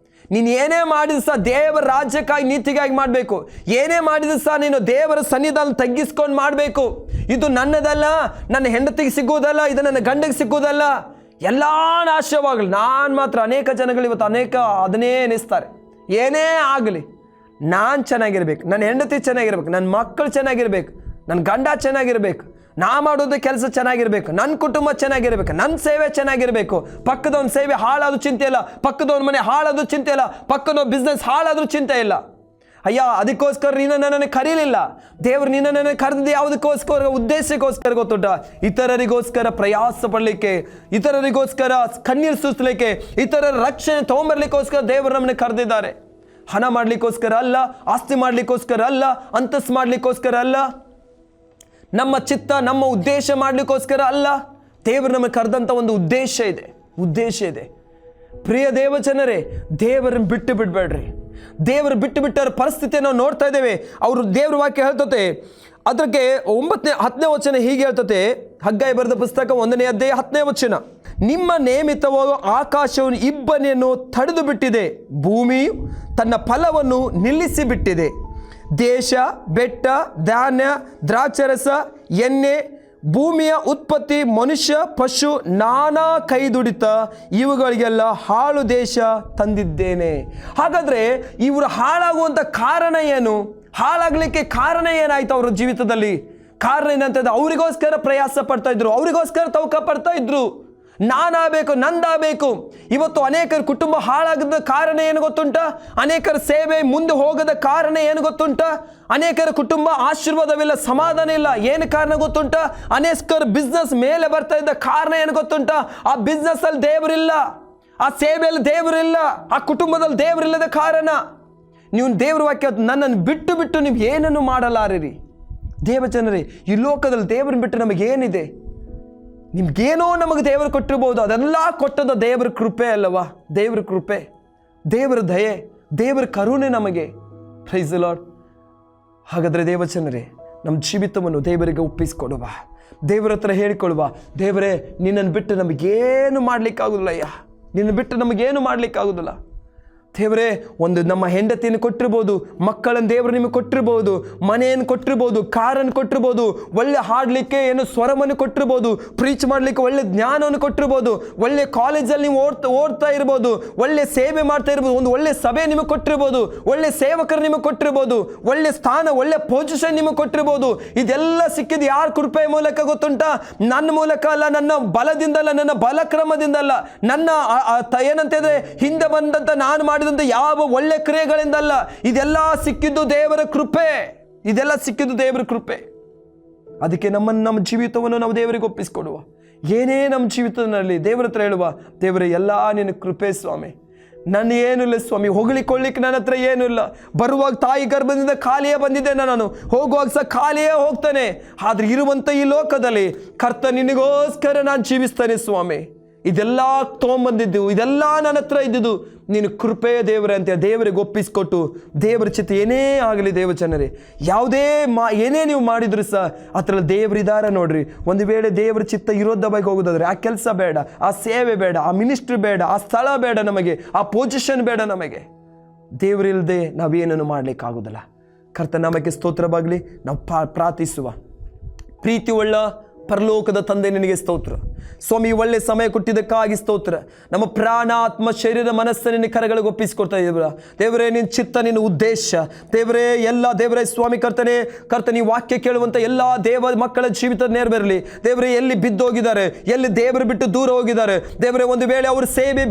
ನೀನು ಏನೇ ಮಾಡಿದ ಸಹ ದೇವರ ರಾಜ್ಯಕ್ಕಾಗಿ, ನೀತಿಗಾಗಿ ಮಾಡಬೇಕು. ಏನೇ ಮಾಡಿದ ಸಹ ನೀನು ದೇವರ ಸನ್ನಿಧಾನ ತಗ್ಗಿಸ್ಕೊಂಡು ಮಾಡಬೇಕು. ಇದು ನನ್ನದಲ್ಲ, ನನ್ನ ಹೆಂಡತಿಗೆ ಸಿಗುವುದಲ್ಲ, ಇದು ನನ್ನ ಗಂಡಗೆ ಸಿಗುವುದಲ್ಲ, ಎಲ್ಲ ನಾಶವಾಗಲಿ. ನಾನು ಮಾತ್ರ ಅನೇಕ ಜನಗಳು ಇವತ್ತು ಅದನ್ನೇ ಎನಿಸ್ತಾರೆ. ಏನೇ ಆಗಲಿ ನಾನು ಚೆನ್ನಾಗಿರ್ಬೇಕು, ನನ್ನ ಹೆಂಡತಿ ಚೆನ್ನಾಗಿರ್ಬೇಕು, ನನ್ನ ಮಕ್ಕಳು ಚೆನ್ನಾಗಿರ್ಬೇಕು, ನನ್ನ ಗಂಡ ಚೆನ್ನಾಗಿರ್ಬೇಕು, ನಾ ಮಾಡೋದು ಕೆಲಸ ಚೆನ್ನಾಗಿರ್ಬೇಕು, ನನ್ನ ಕುಟುಂಬ ಚೆನ್ನಾಗಿರ್ಬೇಕು, ನನ್ನ ಸೇವೆ ಚೆನ್ನಾಗಿರ್ಬೇಕು. ಪಕ್ಕದವನ ಸೇವೆ ಹಾಳಾದ್ರೂ ಚಿಂತೆ ಇಲ್ಲ, ಪಕ್ಕದವನ ಮನೆ ಹಾಳಾದ್ರೂ ಚಿಂತೆ ಇಲ್ಲ, ಪಕ್ಕದವನ ಬಿಸ್ನೆಸ್ ಹಾಳಾದ್ರೂ ಚಿಂತೆ ಇಲ್ಲ. ಅಯ್ಯ, ಅದಕ್ಕೋಸ್ಕರ ನೀನು ನನ್ನನ್ನು ಕರೀಲಿಲ್ಲ. ದೇವರು ನಿನ್ನ ನನ್ನನ್ನು ಕರೆದಿದ್ದು ಯಾವುದಕ್ಕೋಸ್ಕರ? ಉದ್ದೇಶಕ್ಕೋಸ್ಕರ. ಗೊತ್ತುಂಟ? ಇತರರಿಗೋಸ್ಕರ ಪ್ರಯಾಸ ಪಡಲಿಕ್ಕೆ, ಇತರರಿಗೋಸ್ಕರ ಕಣ್ಣೀರು ಸುರಿಸಲಿಕ್ಕೆ, ಇತರರ ರಕ್ಷಣೆ ತೊಗೊಂಬರ್ಲಿಕ್ಕೋಸ್ಕರ ದೇವರು ನಮ್ಮನ್ನು ಕರೆದಿದ್ದಾರೆ. ಹಣ ಮಾಡಲಿಕ್ಕೋಸ್ಕರ ಅಲ್ಲ, ಆಸ್ತಿ ಮಾಡಲಿಕ್ಕೋಸ್ಕರ ಅಲ್ಲ, ಅಂತಸ್ತು ಮಾಡಲಿಕ್ಕೋಸ್ಕರ ಅಲ್ಲ, ನಮ್ಮ ಚಿತ್ತ ನಮ್ಮ ಉದ್ದೇಶ ಮಾಡಲಿಕ್ಕೋಸ್ಕರ ಅಲ್ಲ. ದೇವರು ನಮಗೆ ಕರೆದಂಥ ಒಂದು ಉದ್ದೇಶ ಇದೆ. ಪ್ರಿಯ ದೇವಜನರೇ, ದೇವರನ್ನು ಬಿಟ್ಟು ಬಿಡಬೇಡ್ರಿ. ದೇವರು ಬಿಟ್ಟು ಬಿಟ್ಟರ ಪರಿಸ್ಥಿತಿ ನಾವು ನೋಡ್ತಾ ಇದ್ದೇವೆ. ಅವರು ದೇವ್ರ ವಾಕ್ಯ ಹೇಳ್ತತೆ, ಅದಕ್ಕೆ 10ನೇ ವಚನ ಹೀಗೆ ಹೇಳ್ತತೆ. ಹಗ್ಗಾಯ ಬರೆದ ಪುಸ್ತಕ 1ನೇ ಅಧ್ಯಾಯ 10ನೇ ವಚನ, ನಿಮ್ಮ ನೇಮಿತವಾದ ಆಕಾಶವನ್ನು ಇಬ್ಬನಿಯನ್ನು ತಡೆದು ಬಿಟ್ಟಿದೆ, ಭೂಮಿಯು ತನ್ನ ಫಲವನ್ನು ನಿಲ್ಲಿಸಿ ಬಿಟ್ಟಿದೆ. ದೇಶ, ಬೆಟ್ಟ, ಧಾನ್ಯ, ದ್ರಾಕ್ಷರಸ, ಎಣ್ಣೆ, ಭೂಮಿಯ ಉತ್ಪತ್ತಿ, ಮನುಷ್ಯ, ಪಶು, ನಾನಾ ಕೈದುಡಿತ ಇವುಗಳಿಗೆಲ್ಲ ಹಾಳು ದೇಶ ತಂದಿದ್ದೇನೆ. ಹಾಗಾದರೆ ಇವರು ಹಾಳಾಗುವಂಥ ಕಾರಣ ಏನು? ಹಾಳಾಗಲಿಕ್ಕೆ ಕಾರಣ ಏನಾಯ್ತು ಅವರ ಜೀವಿತದಲ್ಲಿ? ಕಾರಣ ಏನಂತಂದ್ರೆ, ಅವರಿಗೋಸ್ಕರ ಪ್ರಯಾಸ ಪಡ್ತಾ ಇದ್ರು, ಅವರಿಗೋಸ್ಕರ ತವಕ ಪಡ್ತಾ ಇದ್ರು. ನಾನಾಗಬೇಕು, ನಂದಾಗಬೇಕು. ಇವತ್ತು ಅನೇಕರ ಕುಟುಂಬ ಹಾಳಾಗದ ಕಾರಣ ಏನು ಗೊತ್ತುಂಟ? ಅನೇಕರ ಸೇವೆ ಮುಂದೆ ಹೋಗದ ಕಾರಣ ಏನು ಗೊತ್ತುಂಟ? ಅನೇಕರ ಕುಟುಂಬ ಆಶೀರ್ವಾದವಿಲ್ಲ, ಸಮಾಧಾನ ಇಲ್ಲ. ಏನು ಕಾರಣ ಗೊತ್ತುಂಟ? ಅನೇಕರ ಬಿಸ್ನೆಸ್ ಮೇಲೆ ಬರ್ತಾ ಇದ್ದ ಕಾರಣ ಏನು ಗೊತ್ತುಂಟ? ಆ ಬಿಸ್ನೆಸ್ ಅಲ್ಲಿ ದೇವರಿಲ್ಲ, ಆ ಸೇವೆಯಲ್ಲಿ ದೇವರಿಲ್ಲ, ಆ ಕುಟುಂಬದಲ್ಲಿ ದೇವರಿಲ್ಲದ ಕಾರಣ. ನೀವು ದೇವ್ರ ವಾಕ್ಯ, ನನ್ನನ್ನು ಬಿಟ್ಟು ನೀವು ಏನನ್ನು ಮಾಡಲಾರಿರಿ. ದೇವಜನರೇ, ಈ ಲೋಕದಲ್ಲಿ ದೇವರನ್ನು ಬಿಟ್ಟು ನಮಗೇನಿದೆ? ನಿಮ್ಗೇನೋ ನಮಗೆ ದೇವರು ಕೊಟ್ಟಿರ್ಬೋದು, ಅದೆಲ್ಲ ಕೊಟ್ಟದ ದೇವರ ಕೃಪೆ ಅಲ್ಲವಾ? ದೇವರ ಕೃಪೆ, ದೇವರ ದಯೆ, ದೇವರ ಕರುಣೆ ನಮಗೆ. Praise the Lord. ಹಾಗಾದರೆ ದೇವಜನರೇ, ನಮ್ಮ ಜೀವಿತವನ್ನು ದೇವರಿಗೆ ಒಪ್ಪಿಸಿಕೊಡುವ, ದೇವರ ಹತ್ರ ಹೇಳಿಕೊಳ್ಳುವ, ದೇವರೇ ನಿನ್ನನ್ನು ಬಿಟ್ಟು ನಮಗೇನು ಮಾಡಲಿಕ್ಕಾಗೋದಿಲ್ಲ. ಅಯ್ಯ, ನಿನ್ನ ಬಿಟ್ಟು ನಮಗೇನು ಮಾಡಲಿಕ್ಕಾಗೋದಿಲ್ಲ. ದೇವರೇ, ಒಂದು ನಮ್ಮ ಹೆಂಡತಿಯನ್ನು ಕೊಟ್ಟಿರ್ಬೋದು, ಮಕ್ಕಳನ್ನು ದೇವರು ನಿಮಗೆ ಕೊಟ್ಟಿರ್ಬೋದು, ಮನೆಯನ್ನು ಕೊಟ್ಟಿರ್ಬೋದು, ಕಾರನ್ನು ಕೊಟ್ಟಿರ್ಬೋದು, ಒಳ್ಳೆ ಹಾಡಲಿಕ್ಕೆ ಏನು ಸ್ವರವನ್ನು ಕೊಟ್ಟಿರ್ಬೋದು, ಪ್ರೀಚ್ ಮಾಡಲಿಕ್ಕೆ ಒಳ್ಳೆ ಜ್ಞಾನವನ್ನು ಕೊಟ್ಟಿರ್ಬೋದು, ಒಳ್ಳೆ ಕಾಲೇಜಲ್ಲಿ ನೀವು ಓಡ್ತಾ ಇರ್ಬೋದು, ಒಳ್ಳೆ ಸೇವೆ ಮಾಡ್ತಾ ಇರ್ಬೋದು, ಒಂದು ಒಳ್ಳೆ ಸಭೆ ನಿಮಗೆ ಕೊಟ್ಟಿರ್ಬೋದು, ಒಳ್ಳೆ ಸೇವಕರು ನಿಮಗೆ ಕೊಟ್ಟಿರ್ಬೋದು, ಒಳ್ಳೆ ಸ್ಥಾನ, ಒಳ್ಳೆ ಪೊಸಿಷನ್ ನಿಮಗೆ ಕೊಟ್ಟಿರ್ಬೋದು. ಇದೆಲ್ಲ ಸಿಕ್ಕಿದ್ದು ಯಾರ ಕೃಪೆಯ ಮೂಲಕ ಗೊತ್ತುಂಟ? ನನ್ನ ಮೂಲಕ ಅಲ್ಲ, ನನ್ನ ಬಲದಿಂದಲ್ಲ, ನನ್ನ ಬಲಕ್ರಮದಿಂದಲ್ಲ, ನನ್ನ ಏನಂತಿದ್ರೆ ಹಿಂದೆ ಬಂದಂತ ನಾನು ಮಾಡಿದಂಥ ಯಾವ ಒಳ್ಳೆ ಕ್ರಿಯೆಗಳಿಂದಲ್ಲ. ಇದೆಲ್ಲ ಸಿಕ್ಕಿದ್ದು ದೇವರ ಕೃಪೆ, ಇದೆಲ್ಲ ಸಿಕ್ಕಿದ್ದು ದೇವರ ಕೃಪೆ. ಅದಕ್ಕೆ ನಮ್ಮ ಜೀವಿತವನ್ನು ನಾವು ದೇವರಿಗೆ ಒಪ್ಪಿಸಿಕೊಡುವ. ಏನೇ ನಮ್ಮ ಜೀವಿತದಲ್ಲಿ ದೇವರ ಹತ್ರ ಹೇಳುವ, ದೇವರೇ ಎಲ್ಲ ನಿನ್ನ ಕೃಪೆ ಸ್ವಾಮಿ, ನನ್ನ ಏನೂ ಇಲ್ಲ ಸ್ವಾಮಿ, ಹೊಗಳಿಕೊಳ್ಳಿಕ್ಕೆ ನನ್ನ ಹತ್ರ ಏನೂ ಇಲ್ಲ. ಬರುವಾಗ ತಾಯಿ ಗರ್ಭದಿಂದ ಖಾಲಿಯೇ ಬಂದಿದ್ದೇನೆ, ನಾನು ಹೋಗುವಾಗ ಸಹ ಖಾಲಿಯೇ ಹೋಗ್ತಾನೆ. ಆದರೆ ಇರುವಂಥ ಈ ಲೋಕದಲ್ಲಿ ಕರ್ತ ನಿನಗೋಸ್ಕರ ನಾನು ಜೀವಿಸ್ತೇನೆ ಸ್ವಾಮಿ. ಇದೆಲ್ಲ ತೊಗೊಂಬಂದಿದ್ದು, ಇದೆಲ್ಲ ನನ್ನ ಹತ್ರ ಇದ್ದಿದ್ದು ನೀನು ಕೃಪೆಯ ದೇವರೇ ಅಂತ ದೇವರಿಗೆ ಒಪ್ಪಿಸ್ಕೊಟ್ಟು, ದೇವರ ಚಿತ್ತ ಏನೇ ಆಗಲಿ ದೇವಜನರೇ, ಯಾವುದೇ ಏನೇ ನೀವು ಮಾಡಿದ್ರು ಸಹ ಅದರಲ್ಲಿ ದೇವರಿದ್ದಾರೆ ನೋಡ್ರಿ. ಒಂದು ವೇಳೆ ದೇವರ ಚಿತ್ತ ವಿರೋಧವಾಗಿ ಹೋಗೋದಾದ್ರೆ ಆ ಕೆಲಸ ಬೇಡ, ಆ ಸೇವೆ ಬೇಡ, ಆ ಮಿನಿಸ್ಟ್ರಿ ಬೇಡ, ಆ ಸ್ಥಳ ಬೇಡ ನಮಗೆ, ಆ ಪೊಸಿಷನ್ ಬೇಡ ನಮಗೆ. ದೇವರಿಲ್ಲದೆ ನಾವೇನನ್ನು ಮಾಡಲಿಕ್ಕಾಗೋದಿಲ್ಲ. ಕರ್ತ ನಮಗೆ ಸ್ತೋತ್ರವಾಗಲಿ. ನಾವು ಪ್ರಾರ್ಥಿಸುವ ಪ್ರೀತಿ ಉಳ್ಳ ಪರಲೋಕದ ತಂದೆ ನಿನಗೆ ಸ್ತೋತ್ರ ಸ್ವಾಮಿ. ಒಳ್ಳೆ ಸಮಯ ಕೊಟ್ಟಿದ್ದಕ್ಕಾಗಿ ಸ್ತೋತ್ರ. ನಮ್ಮ ಪ್ರಾಣ, ಆತ್ಮ, ಶರೀರ, ಮನಸ್ಸನ್ನು ನಿನ್ನ ಕರಗಳಿಗೆ ಒಪ್ಪಿಸಿಕೊಡ್ತಾ ಇದ್ದೀವಿ ದೇವರೇ. ನಿನ್ನ ಚಿತ್ತ, ನಿನ್ನ ಉದ್ದೇಶ ದೇವರೇ, ಎಲ್ಲ ದೇವರೇ ಸ್ವಾಮಿ ಕರ್ತನೆ, ಈ ವಾಕ್ಯ ಕೇಳುವಂಥ ಎಲ್ಲ ದೇವ ಮಕ್ಕಳ ಜೀವಿತ ನೆರವೇರಲಿ ದೇವರೇ. ಎಲ್ಲಿ ಬಿದ್ದೋಗಿದ್ದಾರೆ, ಎಲ್ಲಿ ದೇವರು ಬಿಟ್ಟು ದೂರ ಹೋಗಿದ್ದಾರೆ ದೇವರೇ, ಒಂದು ವೇಳೆ ಅವ್ರ ಸೇವೆ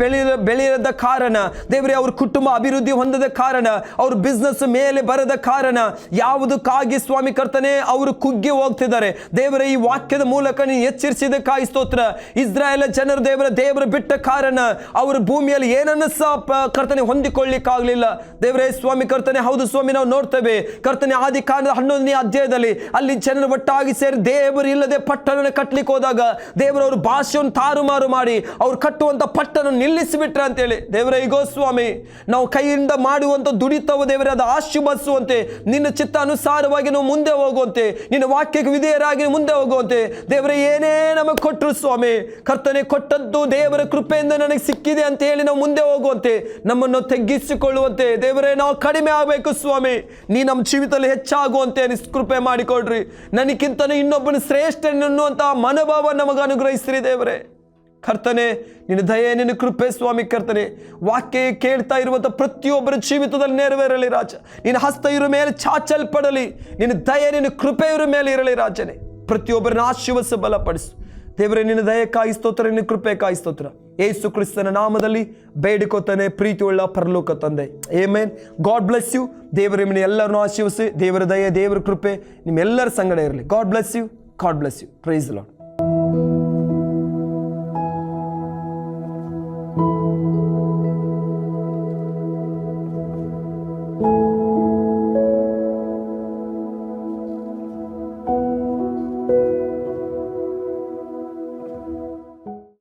ಬೆಳೆಯದ ಕಾರಣ ದೇವರೇ, ಅವ್ರ ಕುಟುಂಬ ಅಭಿವೃದ್ಧಿ ಹೊಂದದ ಕಾರಣ, ಅವ್ರ ಬಿಸ್ನೆಸ್ ಮೇಲೆ ಬರದ ಕಾರಣ, ಯಾವುದಕ್ಕಾಗಿ ಸ್ವಾಮಿ ಕರ್ತನೆ ಅವರು ಕುಗ್ಗಿ ಹೋಗ್ತಿದ್ದಾರೆ ದೇವರೇ, ಈ ವಾಕ್ಯದ ಮೂಲಕ ನೀನು ಎಚ್ಚರಿಸಿದಕ್ಕಾಗಿ ಸ್ತೋತ್ರ. ಇಸ್ರಾಯೇಲ್ ಜನರು ದೇವರ ಬಿಟ್ಟ ಕಾರಣ ಅವರು ಭೂಮಿಯಲ್ಲಿ ಏನನ್ನು ಸಹ ಕರ್ತನೆ ಹೊಂದಿಕೊಳ್ಳಿಕ್ಕಾಗಲಿಲ್ಲ ದೇವರೇ ಸ್ವಾಮಿ ಕರ್ತನೆ. ಹೌದು ಸ್ವಾಮಿ, ನಾವು ನೋಡ್ತೇವೆ ಕರ್ತನೆ ಆದಿ ಕಾಂಡದ 11ನೇ ಅಧ್ಯಾಯದಲ್ಲಿ ಅಲ್ಲಿ ಜನರು ಒಟ್ಟಾಗಿ ಸೇರಿ ದೇವರು ಇಲ್ಲದೆ ಪಟ್ಟಣ ಕಟ್ಟಲಿಕ್ಕೆ ಹೋದಾಗ ದೇವರು ಅವ್ರ ಭಾಷೆಯನ್ನು ತಾರುಮಾರು ಮಾಡಿ ಅವ್ರು ಕಟ್ಟುವಂತ ಪಟ್ಟಣ ನಿಲ್ಲಿಸಿಬಿಟ್ರೆ ಅಂತೇಳಿ ದೇವರೇ. ಈಗೋ ಸ್ವಾಮಿ, ನಾವು ಕೈಯಿಂದ ಮಾಡುವಂತ ದುಡಿತವು ದೇವರೇ ಅದು ಆಶೀರ್ವದಿಸುವಂತೆ, ನಿನ್ನ ಚಿತ್ತ ಅನುಸಾರವಾಗಿ ನಾವು ಮುಂದೆ ಹೋಗುವಂತೆ, ನಿನ್ನ ವಾಕ್ಯಕ್ಕೆ ವಿಧೇಯರಾಗಿ ಮುಂದೆ ಹೋಗುವಂತೆ ದೇವರೇ. ಏನೇ ನಮಗೆ ಕೊಟ್ಟರು ಸ್ವಾಮಿ ಕರ್ತನೆ, ಕೊಟ್ಟದ್ದು ದೇವರ ಕೃಪೆಯಿಂದ ನನಗೆ ಸಿಕ್ಕಿದೆ ಅಂತ ಹೇಳಿ ನಾವು ಮುಂದೆ ಹೋಗುವಂತೆ, ನಮ್ಮನ್ನು ತಗ್ಗಿಸಿಕೊಳ್ಳುವಂತೆ ದೇವರೇ, ನಾವು ಕಡಿಮೆ ಆಗಬೇಕು ಸ್ವಾಮಿ. ನೀ ನಮ್ಮ ಜೀವಿತದಲ್ಲಿ ಹೆಚ್ಚಾಗುವಂತೆ ಕೃಪೆ ಮಾಡಿಕೊಡ್ರಿ. ನನಗಿಂತ ಇನ್ನೊಬ್ಬನ ಶ್ರೇಷ್ಠ ಅನ್ನುವಂಥ ಮನೋಭಾವ ನಮಗೆ ಅನುಗ್ರಹಿಸ್ರಿ ದೇವರೇ. ಕರ್ತನೆ, ನಿನ್ನ ದಯೆ, ನಿನ್ನ ಕೃಪೆ ಸ್ವಾಮಿ ಕರ್ತನೆ, ವಾಕ್ಯ ಕೇಳ್ತಾ ಇರುವಂಥ ಪ್ರತಿಯೊಬ್ಬರ ಜೀವಿತದಲ್ಲಿ ನೆರವೇರಲಿ ರಾಜ. ನಿನ್ನ ಹಸ್ತ ಇವ್ರ ಮೇಲೆ ಚಾಚಲ್ಪಡಲಿ, ನಿನ್ನ ದಯೆ, ನಿನ್ನ ಕೃಪೆ ಇವ್ರ ಮೇಲೆ ಇರಲಿ ರಾಜನೇ. ಪ್ರತಿಯೊಬ್ಬರನ್ನ ಆಶೀರ್ವದಿಸಿ ಬಲಪಡಿಸು ದೇವರೇ. ನಿನ್ನ ದಯಕ್ಕಾಗಿ ಸ್ತೋತ್ರ, ನಿನ್ನ ಕೃಪೆಗಾಗಿ ಸ್ತೋತ್ರ. ಯೇಸು ಕ್ರಿಸ್ತನ ನಾಮದಲ್ಲಿ ಬೇಡಿಕೋತಾನೆ ಪ್ರೀತಿ ಉಳ್ಳ ಪರಲೋಕ ತಂದೆ, ಆಮೆನ್. God bless you. ದೇವರ ನಿಮ್ಮನ್ನ ಎಲ್ಲರನ್ನೂ ಆಶೀರ್ವದಿಸಿ. ದೇವರ ದಯೆ, ದೇವರ ಕೃಪೆ ನಿಮ್ಮೆಲ್ಲರ ಸಂಗಡ ಇರಲಿ. God bless you. God bless you. Praise the lord.